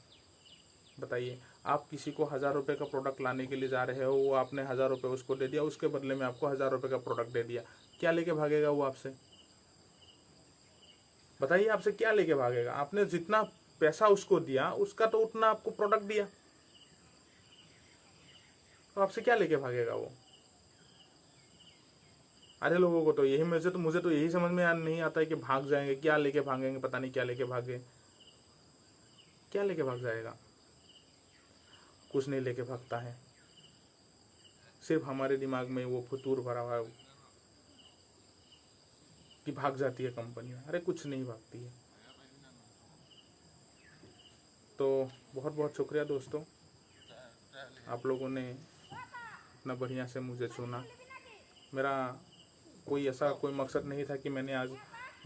बताइए। आप किसी को 1000 रुपये का प्रोडक्ट लाने के लिए जा रहे हो, वो आपने 1000 रुपये उसको दे दिया, उसके बदले में आपको 1000 रुपये का प्रोडक्ट दे दिया, क्या लेके भागेगा वो आपसे, बताइए। आपसे क्या लेके भागेगा? आपने जितना पैसा उसको दिया उसका तो उतना आपको प्रोडक्ट दिया, तो आपसे क्या लेके भागेगा वो? अरे लोगों को तो यही मुझे तो यही समझ में नहीं आता है कि भाग जाएंगे, क्या लेके भागेंगे, पता नहीं क्या लेके भागे, क्या लेके भाग जाएगा? कुछ नहीं लेके भागता है, सिर्फ हमारे दिमाग में वो फतूर भरा हुआ है कि भाग जाती है कंपनियां। अरे कुछ नहीं भागती है। तो बहुत बहुत शुक्रिया दोस्तों, आप लोगों ने इतना बढ़िया से मुझे सुना। मेरा कोई ऐसा कोई मकसद नहीं था कि मैंने आज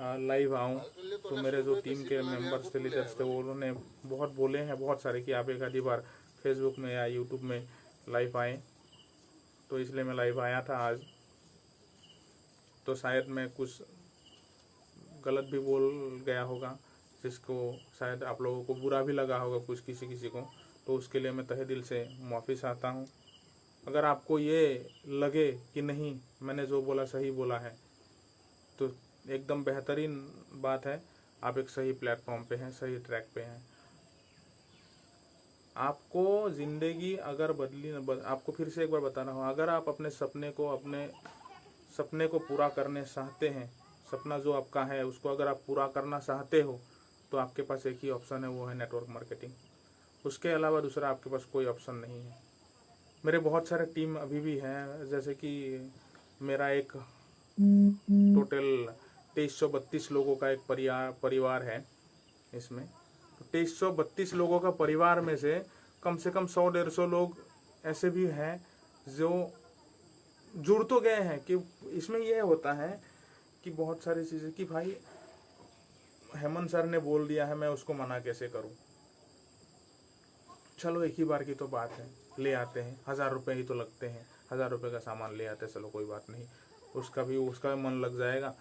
लाइव आऊँ, तो मेरे जो टीम के मेंबर्स थे, लीडर्स थे, वो उन्होंने बहुत बोले हैं बहुत सारे कि आप एक आधी बार फेसबुक में या यूट्यूब में लाइव आएँ, तो इसलिए मैं लाइव आया था आज। तो शायद मैं कुछ गलत भी बोल गया होगा, जिसको शायद आप लोगों को बुरा भी लगा होगा कुछ किसी को, तो उसके लिए मैं तहे दिल से माफ़ी चाहता हूँ। अगर आपको ये लगे कि नहीं मैंने जो बोला सही बोला है, तो एकदम बेहतरीन बात है, आप एक सही प्लेटफॉर्म पे हैं, सही ट्रैक पे हैं। आपको ज़िंदगी अगर आपको फिर से एक बार बता रहा हूँ, अगर आप अपने सपने को पूरा करने चाहते हैं, सपना जो आपका है उसको अगर आप पूरा करना चाहते हो, तो आपके पास एक ही ऑप्शन है, वो है नेटवर्क मार्केटिंग। उसके अलावा दूसरा आपके पास कोई ऑप्शन नहीं है। मेरे बहुत सारे टीम अभी भी हैं, जैसे कि मेरा एक टोटल 2332 लोगों का एक परिवार है। इसमें 2332 लोगों का परिवार में से कम 100-150 लोग ऐसे भी हैं जो जुड़ तो गए हैं। कि इसमें यह होता है कि बहुत सारी चीज़ें कि भाई हेमंत सर ने बोल दिया है, मैं उसको मना कैसे करूं। चलो एक ही बार की तो बात है, ले आते हैं, 1000 रुपये ही तो लगते हैं, 1000 रुपये का सामान ले आते, चलो कोई बात नहीं, उसका मन लग जाएगा।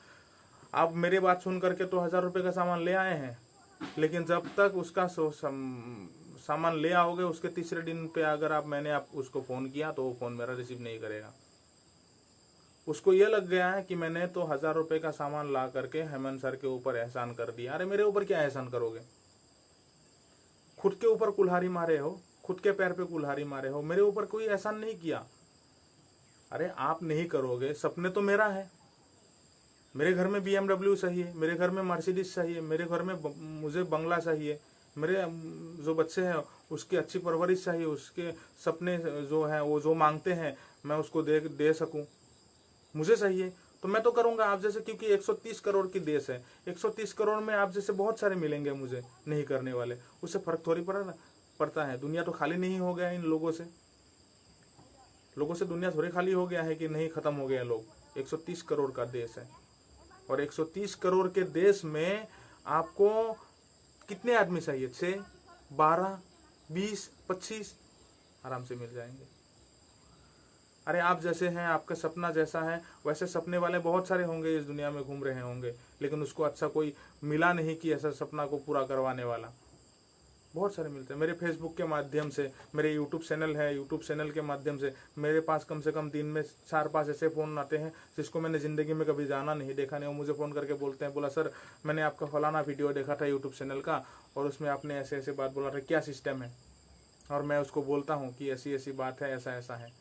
आप मेरी बात सुन करके तो 1000 रुपये का सामान ले आए हैं, लेकिन जब तक उसका सामान ले आओगे, उसके तीसरे दिन पे मैंने उसको फ़ोन किया तो वो फ़ोन मेरा रिसीव नहीं करेगा। उसको ये लग गया है कि मैंने तो 1000 रुपये का सामान ला करके हेमंत सर के ऊपर एहसान कर दिया। अरे मेरे ऊपर क्या एहसान करोगे? खुद के ऊपर कुल्हाड़ी मारे हो, खुद के पैर पे कुल्हाड़ी मारे हो, मेरे ऊपर कोई एहसान नहीं किया। अरे आप नहीं करोगे, सपने तो मेरा है, मेरे घर में BMW चाहिए, मेरे घर में मर्सिडीज चाहिए, मेरे घर में मुझे बंगला चाहिए, मेरे जो बच्चे हैं उसकी अच्छी परवरिश चाहिए, उसके सपने जो हैं वो जो मांगते हैं मैं उसको दे सकूं, मुझे चाहिए तो मैं तो करूंगा आप जैसे। क्योंकि 130 करोड़ की देश है, 130 करोड़ में आप जैसे बहुत सारे मिलेंगे मुझे नहीं करने वाले, उससे फर्क थोड़ी पड़ता है। दुनिया तो खाली नहीं हो गया इन लोगों से दुनिया थोड़ी खाली हो गया है कि नहीं खत्म हो गया लोग। 130 करोड़ का देश है, और 130 करोड़ के देश में आपको कितने आदमी चाहिए? 6, 12, 20, 25 आराम से मिल जाएंगे। अरे आप जैसे हैं, आपका सपना जैसा है वैसे सपने वाले बहुत सारे होंगे, इस दुनिया में घूम रहे होंगे, लेकिन उसको अच्छा कोई मिला नहीं कि ऐसा सपना को पूरा करवाने वाला। बहुत सारे मिलते हैं। मेरे फेसबुक के माध्यम से, मेरे यूट्यूब चैनल है, यूट्यूब चैनल के माध्यम से मेरे पास कम से कम दिन में 4-5 ऐसे फ़ोन आते हैं जिसको मैंने ज़िंदगी में कभी जाना नहीं, देखा नहीं, वो मुझे फ़ोन करके बोलते हैं, बोला सर मैंने आपका फलाना वीडियो देखा था यूट्यूब चैनल का और उसमें आपने ऐसे ऐसे बात बोला था, क्या सिस्टम है। और मैं उसको बोलता हूँ कि ऐसी ऐसी बात है, ऐसा ऐसा है,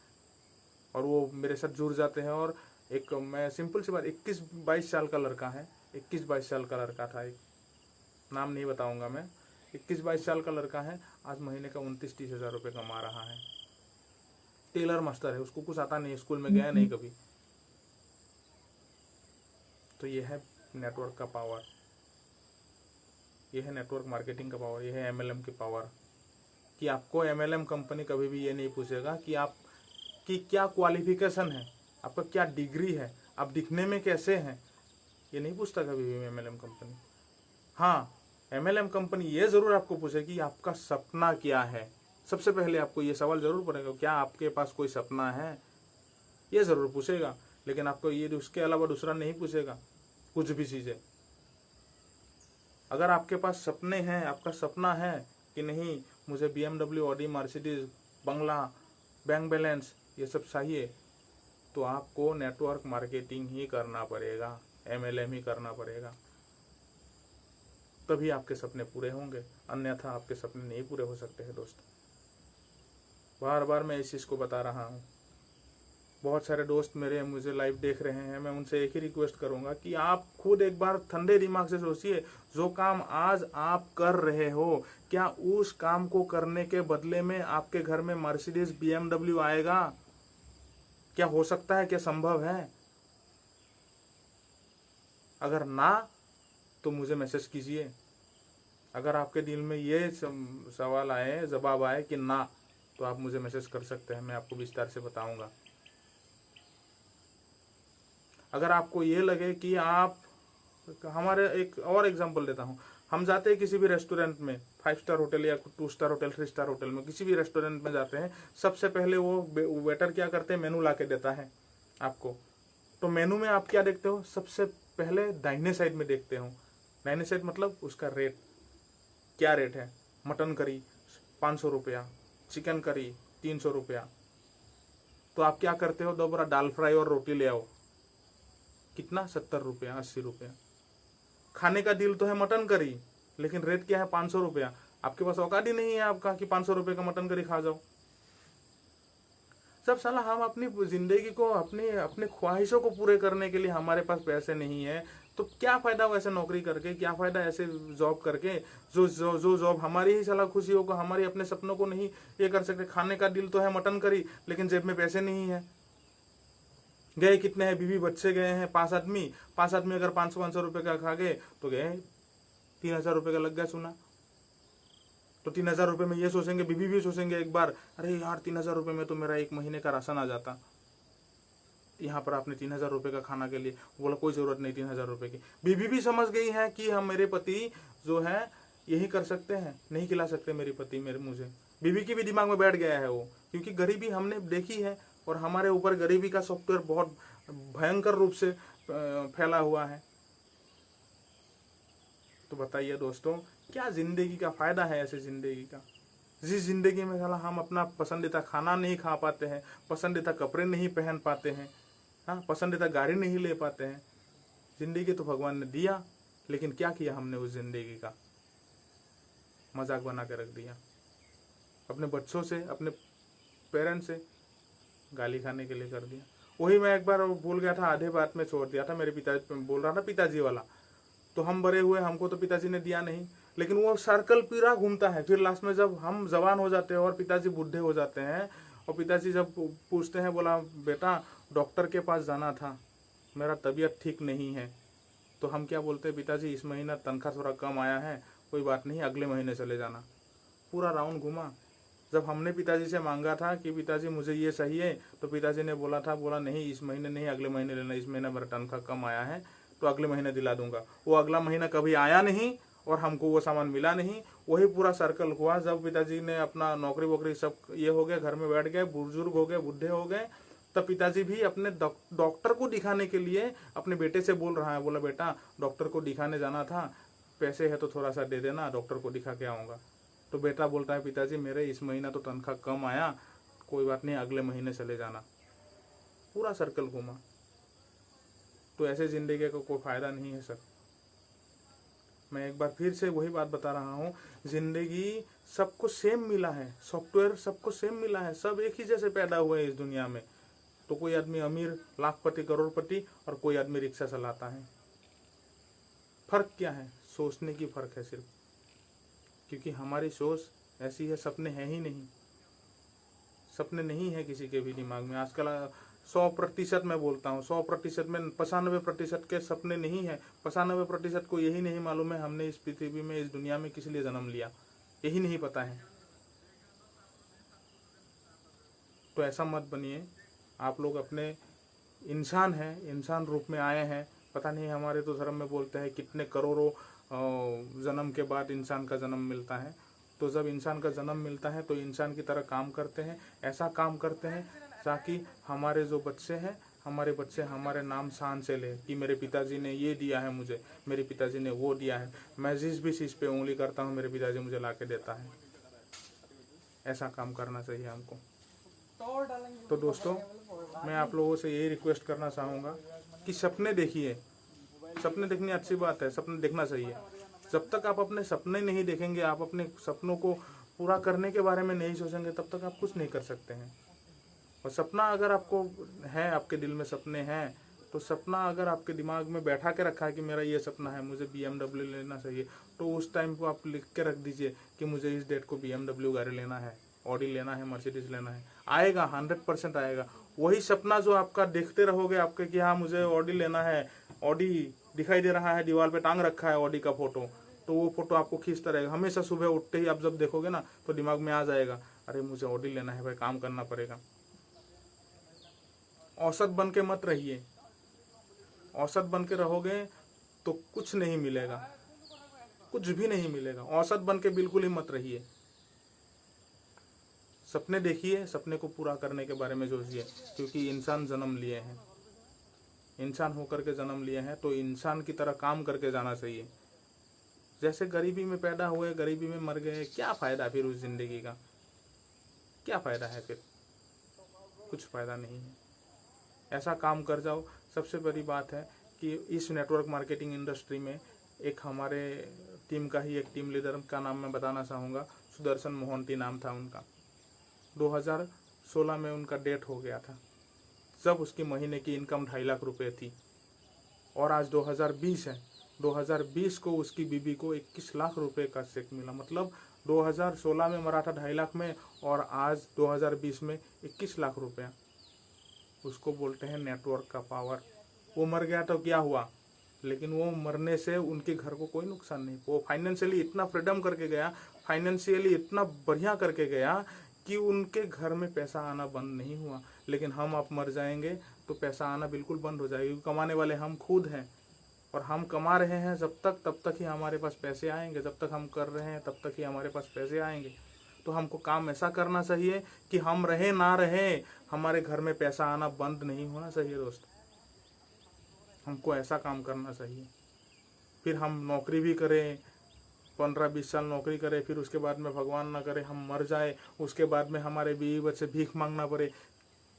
और वो मेरे साथ जुड़ जाते हैं। और एक मैं सिंपल सी बात, 21-22 साल का लड़का है, 21-22 साल का लड़का था, एक नाम नहीं बताऊंगा मैं, 21-22 साल का लड़का है, आज महीने का 29-30 हज़ार रुपये कमा रहा है। टेलर मास्टर है, उसको कुछ आता नहीं, स्कूल में गया नहीं कभी। तो ये है नेटवर्क का पावर, ये है नेटवर्क मार्केटिंग का पावर, ये है MLM की पावर। कि आपको MLM कंपनी कभी भी ये नहीं पूछेगा कि आप की क्या क्वालिफिकेशन है, आपका क्या डिग्री है, आप दिखने में कैसे हैं, ये नहीं पूछता कभी भी MLM कंपनी। हाँ, MLM कंपनी ये ज़रूर आपको पूछेगी कि आपका सपना क्या है। सबसे पहले आपको ये सवाल ज़रूर पड़ेगा, क्या आपके पास कोई सपना है, ये ज़रूर पूछेगा। लेकिन आपको ये उसके अलावा दूसरा नहीं पूछेगा कुछ भी चीज़ें। अगर आपके पास सपने हैं, आपका सपना है कि नहीं मुझे BMW, ऑडी, मर्सिडीज, बंगला, बैंक बैलेंस ये सब चाहिए, तो आपको नेटवर्क मार्केटिंग ही करना पड़ेगा, MLM ही करना पड़ेगा, तभी आपके सपने पूरे होंगे, अन्यथा आपके सपने नहीं पूरे हो सकते हैं दोस्त। बार बार मैं इस चीज़ को बता रहा हूँ। बहुत सारे दोस्त मेरे मुझे लाइव देख रहे हैं, मैं उनसे एक ही रिक्वेस्ट करूंगा कि आप खुद एक बार ठंडे दिमाग से सोचिए, जो काम आज आप कर रहे हो, क्या उस काम को करने के बदले में आपके घर में मर्सिडीज, BMW आएगा? क्या हो सकता है, क्या संभव है? अगर ना तो मुझे मैसेज कीजिए। अगर आपके दिल में ये सवाल आए, जवाब आए कि ना, तो आप मुझे मैसेज कर सकते हैं, मैं आपको विस्तार से बताऊंगा। अगर आपको ये लगे कि आप, हमारे एक और एग्जांपल देता हूँ, हम जाते हैं किसी भी रेस्टोरेंट में, 5 स्टार होटल या 2 स्टार होटल, 3 स्टार होटल में, किसी भी रेस्टोरेंट में जाते हैं, सबसे पहले वो वेटर क्या करते हैं, मेनू ला के देता है आपको। तो मेनू में आप क्या देखते हो, सबसे पहले दाहिने साइड में देखते हो। दाहिने साइड मतलब उसका रेट, क्या रेट है। मटन करी 500 रुपया, चिकन करी 300 रुपया। तो आप क्या करते हो, 2 बड़ा दाल फ्राई और रोटी ले आओ, कितना, 70 रुपया, 80 रुपया। खाने का दिल तो है मटन करी, लेकिन रेट क्या है, 500 रुपया। आपके पास औकात ही नहीं है आपका कि 500 रुपये का मटन करी खा जाओ। सब साला हम अपनी जिंदगी को, अपने ख्वाहिशों को पूरे करने के लिए हमारे पास पैसे नहीं है, तो क्या फायदा वैसे नौकरी करके, क्या फायदा ऐसे जॉब करके जो जॉब हमारी ही साला खुशियों को, हमारी अपने सपनों को नहीं ये कर सकते। खाने का दिल तो है मटन करी, लेकिन जेब में पैसे नहीं है। गए कितने हैं, बीवी बच्चे गए हैं 5 आदमी, 5 आदमी अगर 500-500 रुपये का खा गए तो गए 3000 रुपये का लग गया सुना। तो 3000 रुपये में ये सोचेंगे, बीवी भी सोचेंगे एक बार, अरे यार 3000 रुपये में तो मेरा एक महीने का राशन आ जाता। यहाँ पर आपने 3000 रुपये का खाना के लिए बोला, कोई जरूरत नहीं 3000 रुपये की। बीवी भी समझ गई है कि हम, मेरे पति जो है यही कर सकते हैं, नहीं खिला सकते मेरे पति मेरे मुझे। बीवी की भी दिमाग में बैठ गया है वो, क्योंकि गरीबी हमने देखी है और हमारे ऊपर गरीबी का सॉफ्टवेयर बहुत भयंकर रूप से फैला हुआ है। तो बताइए दोस्तों, क्या जिंदगी का फायदा है ऐसे जिंदगी का, जिस जिंदगी में साला हम अपना पसंदीदा खाना नहीं खा पाते हैं, पसंदीदा कपड़े नहीं पहन पाते हैं, हाँ, पसंदीदा गाड़ी नहीं ले पाते हैं। जिंदगी तो भगवान ने दिया, लेकिन क्या किया हमने उस जिंदगी का, मजाक बना के रख दिया। अपने बच्चों से, अपने पेरेंट्स से गाली खाने के लिए कर दिया। वही मैं एक बार भूल गया था, आधे बात में छोड़ दिया था, मेरे पिताजी बोल रहा था पिताजी वाला, तो हम बड़े हुए, हमको तो पिताजी ने दिया नहीं, लेकिन वो सर्कल पूरा घूमता है। फिर लास्ट में जब हम जवान हो जाते हैं और पिताजी बूढ़े हो जाते हैं, और पिताजी जब पूछते हैं, बोला बेटा डॉक्टर के पास जाना था, मेरा तबीयत ठीक नहीं है, तो हम क्या बोलते हैं, पिताजी इस महीना तनख्वाह थोड़ा कम आया है, कोई बात नहीं अगले महीने चले जाना। पूरा राउंड घुमा। जब हमने पिताजी से मांगा था कि पिताजी मुझे ये चाहिए, तो पिताजी ने बोला था, बोला नहीं इस महीने नहीं अगले महीने लेना, इस महीने मेरा तनख्वाह कम आया है तो अगले महीने दिला दूंगा। वो अगला महीना कभी आया नहीं और हमको वो सामान मिला नहीं। वही पूरा सर्कल हुआ। जब पिताजी ने अपना नौकरी वोकरी सब ये हो गया, घर में बैठ गए, बुजुर्ग हो गए, बूढ़े हो गए, तब पिताजी भी अपने डॉक्टर को दिखाने के लिए अपने बेटे से बोल रहा है, बोला बेटा डॉक्टर को दिखाने जाना था, पैसे है तो थोड़ा सा दे देना, डॉक्टर को दिखा के आऊँगा। तो बेटा बोलता है पिताजी मेरे इस महीना तो तनख्वाह कम आया, कोई बात नहीं अगले महीने चले जाना। पूरा सर्कल घूमा। तो ऐसे ज़िंदगी का कोई फ़ायदा नहीं है सर। मैं एक बार फिर से वही बात बता रहा हूँ, ज़िंदगी सबको सेम मिला है, सॉफ्टवेयर सबको सेम मिला है, सब एक ही जैसे पैदा हुए हैं इस दुनिया में। तो कोई आदमी अमीर, लाखपति, करोड़पति, और कोई आदमी रिक्शा चलाता है। फ़र्क क्या है? सोचने की फ़र्क है सिर्फ, क्योंकि हमारी सोच ऐसी है, सपने हैं ही नहीं। सपने नहीं है किसी के भी दिमाग में। आजकल 100% मैं बोलता हूँ, 100% में 95% के सपने नहीं है। 95% को यही नहीं मालूम है हमने इस पृथ्वी में, इस दुनिया में किस लिए जन्म लिया, यही नहीं पता है। तो ऐसा मत बनिए। आप लोग अपने इंसान हैं, इंसान रूप में आए हैं। पता नहीं हमारे तो धर्म में बोलते हैं कितने करोड़ों जन्म के बाद इंसान का जन्म मिलता है। तो जब इंसान का जन्म मिलता है तो इंसान की तरह काम करते हैं, ऐसा काम करते हैं ताकि हमारे जो बच्चे हैं, हमारे बच्चे हमारे नाम शान से ले कि मेरे पिताजी ने ये दिया है मुझे, मेरे पिताजी ने वो दिया है। मैं जिस भी चीज़ पे उंगली करता हूँ मेरे पिताजी मुझे ला के देता है। ऐसा काम करना चाहिए हमको। तो दोस्तों, मैं आप लोगों से यही रिक्वेस्ट करना चाहूँगा कि सपने देखिए। सपने देखनी अच्छी बात है, सपने देखना चाहिए। जब तक आप अपने सपने नहीं देखेंगे, आप अपने सपनों को पूरा करने के बारे में नहीं सोचेंगे, तब तक आप कुछ नहीं कर सकते हैं। और सपना अगर आपको है, आपके दिल में सपने हैं, तो सपना अगर आपके दिमाग में बैठा के रखा है कि मेरा ये सपना है, मुझे BMW लेना चाहिए, तो उस टाइम को आप लिख के रख दीजिए कि मुझे इस डेट को BMW गाड़ी लेना है, ऑडी लेना है, मर्सिडीज लेना है। आएगा, 100% आएगा। वही सपना जो आपका देखते रहोगे आपके कि हाँ मुझे ऑडी लेना है, ऑडी दिखाई दे रहा है, दीवार पे टांग रखा है ऑडी का फोटो, तो वो फोटो आपको खींचता रहेगा। हमेशा सुबह उठते ही आप जब देखोगे ना तो दिमाग में आ जाएगा, अरे मुझे ऑडी लेना है भाई, काम करना पड़ेगा। औसत बन के मत रहिए। औसत बन के रहोगे तो कुछ नहीं मिलेगा, कुछ भी नहीं मिलेगा। औसत बन के बिल्कुल ही मत रहिए। सपने देखिए, सपने को पूरा करने के बारे में सोचिए, क्योंकि इंसान जन्म लिए हैं, इंसान होकर के जन्म लिए हैं, तो इंसान की तरह काम करके जाना चाहिए। जैसे गरीबी में पैदा हुए, गरीबी में मर गए, क्या फ़ायदा फिर उस ज़िंदगी का? क्या फ़ायदा है फिर? कुछ फ़ायदा नहीं है। ऐसा काम कर जाओ। सबसे बड़ी बात है कि इस नेटवर्क मार्केटिंग इंडस्ट्री में एक हमारे टीम का ही एक टीम लीडर का नाम मैं बताना चाहूँगा, सुदर्शन मोहंती नाम था उनका। 2016 में उनका डेथ हो गया था, जब उसकी महीने की इनकम 2.5 लाख रुपए थी। और आज 2020 है, 2020 को उसकी बीबी को 21 लाख रुपए का चेक मिला। मतलब 2016 में मरा था 2.5 लाख में, और आज 2020 में 21 लाख रुपया। उसको बोलते हैं नेटवर्क का पावर। वो मर गया तो क्या हुआ, लेकिन वो मरने से उनके घर को कोई नुकसान नहीं। वो फाइनेंशियली इतना फ्रीडम करके गया, फाइनेंशियली इतना बढ़िया करके गया कि उनके घर में पैसा आना बंद नहीं हुआ। लेकिन हम अब मर जाएंगे तो पैसा आना बिल्कुल बंद हो जाएगा, क्योंकि कमाने वाले हम खुद हैं। और हम कमा रहे हैं जब तक, तब तक ही हमारे पास पैसे आएंगे। जब तक हम कर रहे हैं तब तक ही हमारे पास पैसे आएंगे। तो हमको काम ऐसा करना चाहिए कि हम रहे ना रहे, हमारे घर में पैसा आना बंद नहीं होना चाहिए दोस्त। हमको ऐसा काम करना चाहिए। फिर हम नौकरी भी करें, 15-20 साल नौकरी करें, फिर उसके बाद में भगवान ना करे हम मर जाए, उसके बाद में हमारे बीवी बच्चे भीख मांगना पड़े।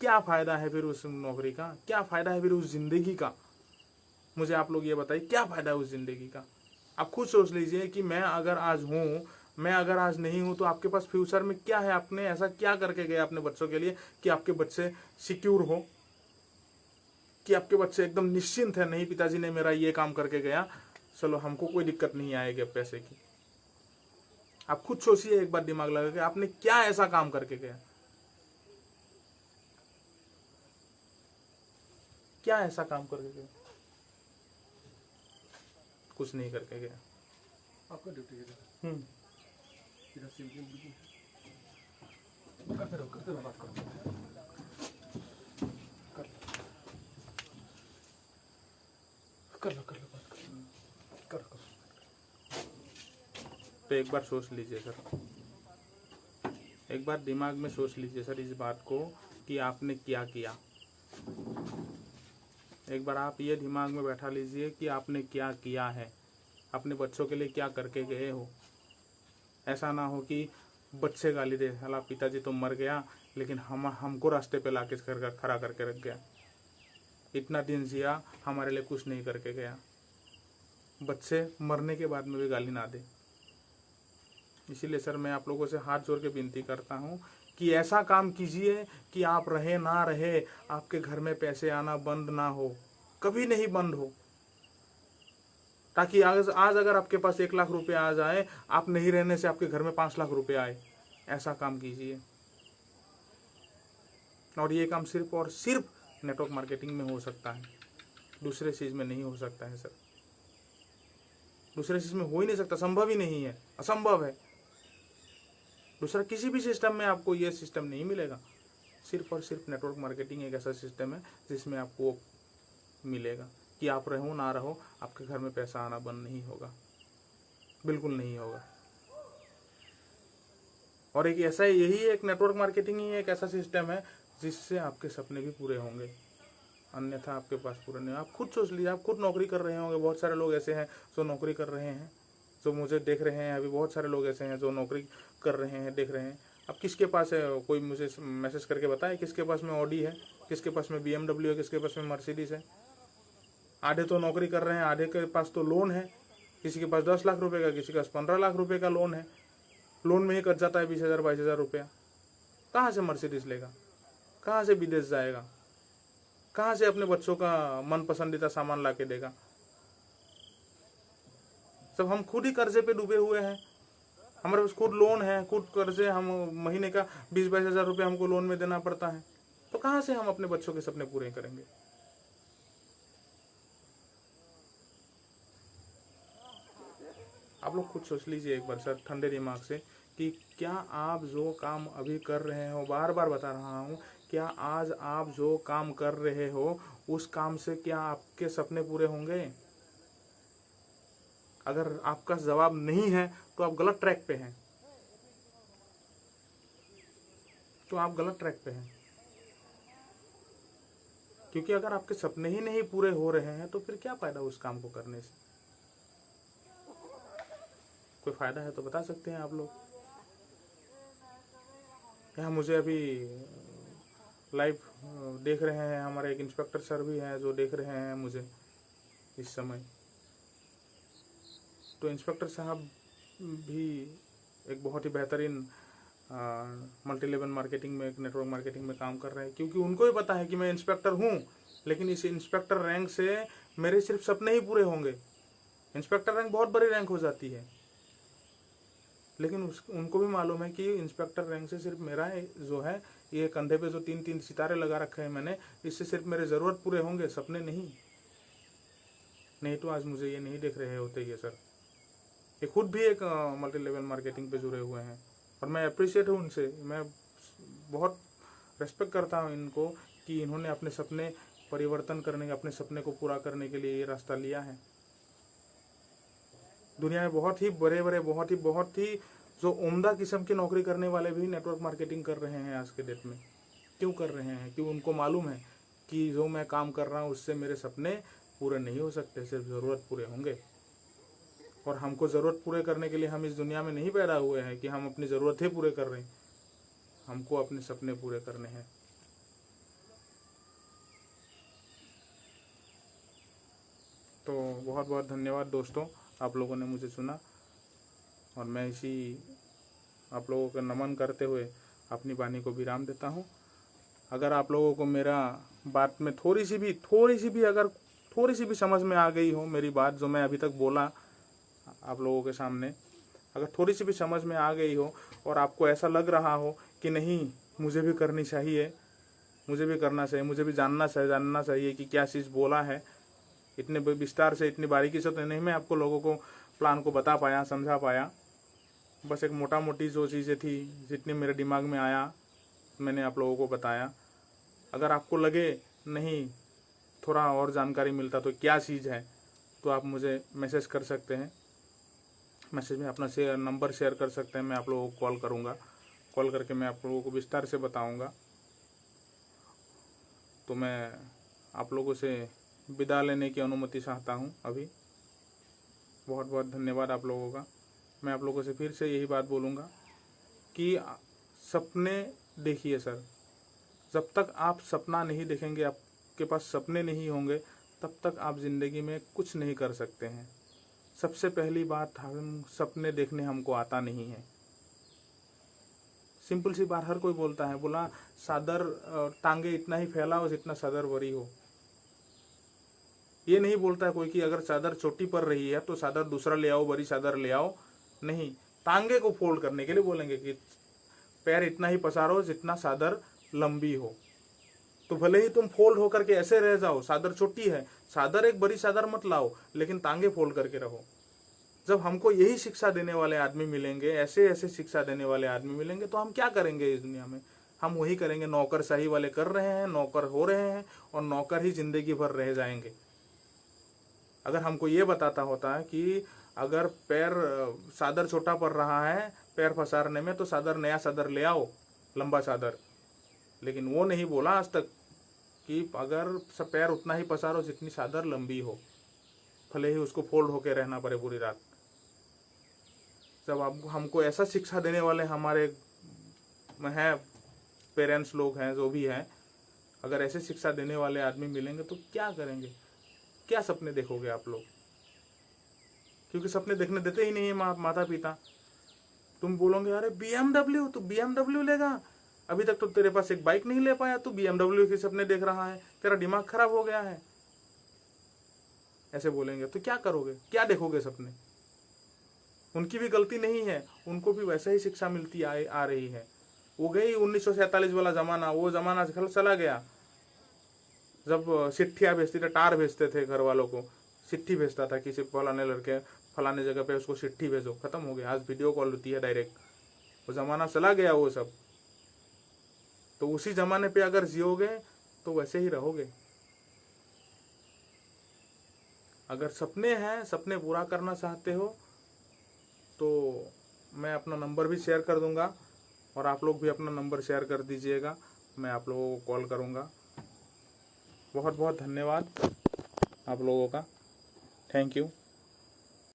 क्या फ़ायदा है फिर उस नौकरी का? क्या फ़ायदा है फिर उस ज़िंदगी का? मुझे आप लोग ये बताइए, क्या फ़ायदा है उस ज़िंदगी का? आप खुद सोच लीजिए कि मैं अगर आज हूँ, मैं अगर आज नहीं हूँ, तो आपके पास फ्यूचर में क्या है? आपने ऐसा क्या करके गए अपने बच्चों के लिए कि आपके बच्चे सिक्योर हो, कि आपके बच्चे एकदम निश्चिंत है, नहीं पिताजी ने मेरा ये काम करके गया, चलो हमको कोई दिक्कत नहीं आएगी अब पैसे की। आप खुद सोचिए एक बार, दिमाग लगा के, आपने क्या ऐसा काम करके गया? क्या ऐसा काम करके गया? कुछ नहीं करके गया। आपका ड्यूटी है हम्म। करते रहो बात करो, कर लो बात करो। तो एक बार सोच लीजिए सर, एक बार दिमाग में सोच लीजिए सर इस बात को कि आपने क्या किया। एक बार आप ये दिमाग में बैठा लीजिए कि आपने क्या किया है, अपने बच्चों के लिए क्या करके गए हो। ऐसा ना हो कि बच्चे गाली दे, साला पिताजी तो मर गया लेकिन हमको रास्ते पे लाके खड़ा करके रख गया, इतना दिन जिया हमारे लिए कुछ नहीं करके गया। बच्चे मरने के बाद में भी गाली ना दे। इसीलिए सर मैं आप लोगों से हाथ जोड़ के विनती करता हूँ कि ऐसा काम कीजिए कि आप रहे ना रहे, आपके घर में पैसे आना बंद ना हो, कभी नहीं बंद हो, ताकि आज अगर आपके पास 1 लाख रुपए आ जाए, आप नहीं रहने से आपके घर में 5 लाख रुपए आए। ऐसा काम कीजिए। और ये काम सिर्फ और सिर्फ नेटवर्क मार्केटिंग में हो सकता है, दूसरे चीज़ में नहीं हो सकता है सर। दूसरे चीज़ में हो ही नहीं सकता, संभव ही नहीं है, असंभव है। दूसरा किसी भी सिस्टम में आपको ये सिस्टम नहीं मिलेगा। सिर्फ और सिर्फ नेटवर्क मार्केटिंग एक ऐसा सिस्टम है जिसमें आपको मिलेगा कि आप रहो ना रहो, आपके घर में पैसा आना बंद नहीं होगा, बिल्कुल नहीं होगा। और एक ऐसा यही एक नेटवर्क मार्केटिंग ही एक ऐसा सिस्टम है जिससे आपके सपने भी पूरे होंगे, अन्यथा आपके पास पूरे नहीं। आप खुद सोच लीजिए, आप खुद नौकरी कर रहे होंगे, बहुत सारे लोग ऐसे हैं जो नौकरी कर रहे हैं, जो मुझे देख रहे हैं अभी, बहुत सारे लोग ऐसे हैं जो नौकरी कर रहे हैं, देख रहे हैं। अब किसके पास है, कोई मुझे मैसेज करके बताए किसके पास में ऑडी है, किसके पास में BMW है, किसके पास में मर्सिडीज है। आधे तो नौकरी कर रहे हैं, आधे के पास तो लोन है, किसी के पास 10 लाख रुपए का, किसी के पास 15 लाख रुपए का लोन है। लोन में ही कट जाता है 20,000 22,000 रुपया। कहाँ से मर्सिडीज लेगा, कहाँ से विदेश जाएगा, कहाँ से अपने बच्चों का मन पसंदीदा सामान ला के देगा। सब हम खुद ही कर्जे पे डूबे हुए हैं, हमारे पास खुद लोन है, खुद कर्जे, हम महीने का 20-22 हज़ार रुपये हमको लोन में देना पड़ता है। तो कहाँ से हम अपने बच्चों के सपने पूरे करेंगे। आप लोग खुद सोच लीजिए एक बार सर, ठंडे दिमाग से, कि क्या आप जो काम अभी कर रहे हो, बार बार बता रहा हूँ, क्या आज आप जो काम कर रहे हो उस काम से क्या आपके सपने पूरे होंगे। अगर आपका जवाब नहीं है तो आप गलत ट्रैक पे हैं, तो आप गलत ट्रैक पे हैं। क्योंकि अगर आपके सपने ही नहीं पूरे हो रहे हैं तो फिर क्या फायदा उस काम को करने से। कोई फायदा है तो बता सकते हैं आप लोग। यहाँ मुझे अभी लाइव देख रहे हैं, हमारे एक इंस्पेक्टर सर भी हैं जो देख रहे हैं मुझे इस समय। तो इंस्पेक्टर साहब भी एक बहुत ही बेहतरीन मल्टी लेवल मार्केटिंग में, एक नेटवर्क मार्केटिंग में काम कर रहे हैं, क्योंकि उनको भी पता है कि मैं इंस्पेक्टर हूँ, लेकिन इस इंस्पेक्टर रैंक से मेरे सिर्फ सपने ही पूरे होंगे। इंस्पेक्टर रैंक बहुत बड़ी रैंक हो जाती है, लेकिन उनको भी मालूम है कि इंस्पेक्टर रैंक से सिर्फ मेरा जो है, ये कंधे पे जो 3-3 सितारे लगा रखे हैं मैंने, इससे सिर्फ मेरे ज़रूरत पूरे होंगे, सपने नहीं तो आज मुझे ये नहीं देख रहे होते ये सर। ये खुद भी एक मल्टी लेवल मार्केटिंग पे जुड़े हुए हैं और मैं अप्रिशिएट हूँ उनसे, मैं बहुत रेस्पेक्ट करता हूँ इनको कि इन्होंने अपने सपने परिवर्तन करने के, अपने सपने को पूरा करने के लिए ये रास्ता लिया है। दुनिया में बहुत ही बड़े बड़े, बहुत ही जो उम्दा किस्म की नौकरी करने वाले भी नेटवर्क मार्केटिंग कर रहे हैं आज के डेट में। क्यों कर रहे हैं? क्योंकि उनको मालूम है कि जो मैं काम कर रहा हूँ उससे मेरे सपने पूरे नहीं हो सकते, सिर्फ ज़रूरत पूरे होंगे। और हमको ज़रूरत पूरे करने के लिए हम इस दुनिया में नहीं पैदा हुए हैं कि हम अपनी ज़रूरतें पूरे कर रहे हैं, हमको अपने सपने पूरे करने हैं। तो बहुत बहुत धन्यवाद दोस्तों, आप लोगों ने मुझे सुना और मैं इसी आप लोगों को नमन करते हुए अपनी वाणी को विराम देता हूँ। अगर आप लोगों को मेरा बात में थोड़ी सी भी समझ में आ गई हो मेरी बात, जो मैं अभी तक बोला आप लोगों के सामने, अगर थोड़ी सी भी समझ में आ गई हो और आपको ऐसा लग रहा हो कि नहीं मुझे भी करनी चाहिए, मुझे भी करना चाहिए, मुझे भी जानना चाहिए कि क्या चीज़ बोला है, इतने विस्तार से, इतनी बारीकी से तो नहीं मैं आपको लोगों को प्लान को बता पाया, समझा पाया। बस एक मोटा मोटी जो चीज़ें थी, जितनी मेरे दिमाग में आया मैंने आप लोगों को बताया। अगर आपको लगे नहीं थोड़ा और जानकारी मिलता तो क्या चीज़ है, तो आप मुझे मैसेज कर सकते हैं, मैसेज में अपना नंबर शेयर कर सकते हैं, मैं आप लोगों को कॉल करूँगा, कॉल करके मैं आप लोगों को विस्तार से बताऊँगा। तो मैं आप लोगों से विदा लेने की अनुमति चाहता हूँ अभी। बहुत बहुत धन्यवाद आप लोगों का। मैं आप लोगों से फिर से यही बात बोलूँगा कि सपने देखिए सर। जब तक आप सपना नहीं देखेंगे, आपके पास सपने नहीं होंगे, तब तक आप ज़िंदगी में कुछ नहीं कर सकते हैं। सबसे पहली बात, हम सपने देखने हमको आता नहीं है। सिंपल सी बात हर कोई बोलता है, बोला सादर टांगे इतना ही फैलाओ जितना चादर बड़ी हो। ये नहीं बोलता है कोई कि अगर चादर छोटी पड़ रही है तो चादर दूसरा ले आओ, बड़ी चादर ले आओ। नहीं, टांगे को फोल्ड करने के लिए बोलेंगे कि पैर इतना ही पसारो जितना चादर लंबी हो। तो भले ही तुम फोल्ड होकर के ऐसे रह जाओ, चादर छोटी है, चादर एक बड़ी चादर मत लाओ, लेकिन टांगे फोल्ड करके रहो। जब हमको यही शिक्षा देने वाले आदमी मिलेंगे, ऐसे ऐसे शिक्षा देने वाले आदमी मिलेंगे, तो हम क्या करेंगे इस दुनिया में? हम वही करेंगे, नौकरशाही वाले कर रहे हैं, नौकर हो रहे हैं और नौकर ही जिंदगी भर रह जाएंगे। अगर हमको ये बताता होता है कि अगर पैर चादर छोटा पड़ रहा है पैर पसारने में, तो चादर नया चादर ले आओ, लंबा चादर। लेकिन वो नहीं बोला आज तक कि अगर पैर उतना ही पसारो जितनी चादर लंबी हो, भले ही उसको फोल्ड होके रहना पड़े पूरी रात। जब आप हमको ऐसा शिक्षा देने वाले हमारे हैं पेरेंट्स लोग हैं, जो भी हैं, अगर ऐसे शिक्षा देने वाले आदमी मिलेंगे तो क्या करेंगे? क्या सपने देखोगे आप लोग? क्योंकि सपने देखने देते ही नहीं है माता पिता। तुम बोलोगे अरे BMW, तो BMW लेगा, अभी तक तो तेरे पास एक बाइक नहीं ले पाया, तू BMW के सपने देख रहा है, तेरा दिमाग खराब हो गया है। ऐसे बोलेंगे तो क्या करोगे? क्या देखोगे सपने? उनकी भी गलती नहीं है, उनको भी वैसे ही शिक्षा मिलती आ रही है। वो गई 1947 वाला जमाना, वो जमाना चला गया जब चिट्ठियाँ भेजते थे, टार भेजते थे घर वालों को, चिट्ठी भेजता था किसी फलाने लड़के फलाने जगह पे, उसको चिट्ठी भेजो, खत्म हो गया। आज वीडियो कॉल होती है डायरेक्ट, वो जमाना चला गया वो सब। तो उसी जमाने पे अगर जियोगे तो वैसे ही रहोगे। अगर सपने हैं, सपने पूरा करना चाहते हो, तो मैं अपना नंबर भी शेयर कर दूंगा और आप लोग भी अपना नंबर शेयर कर दीजिएगा, मैं आप लोगों को कॉल करूंगा। बहुत बहुत धन्यवाद आप लोगों का, थैंक यू।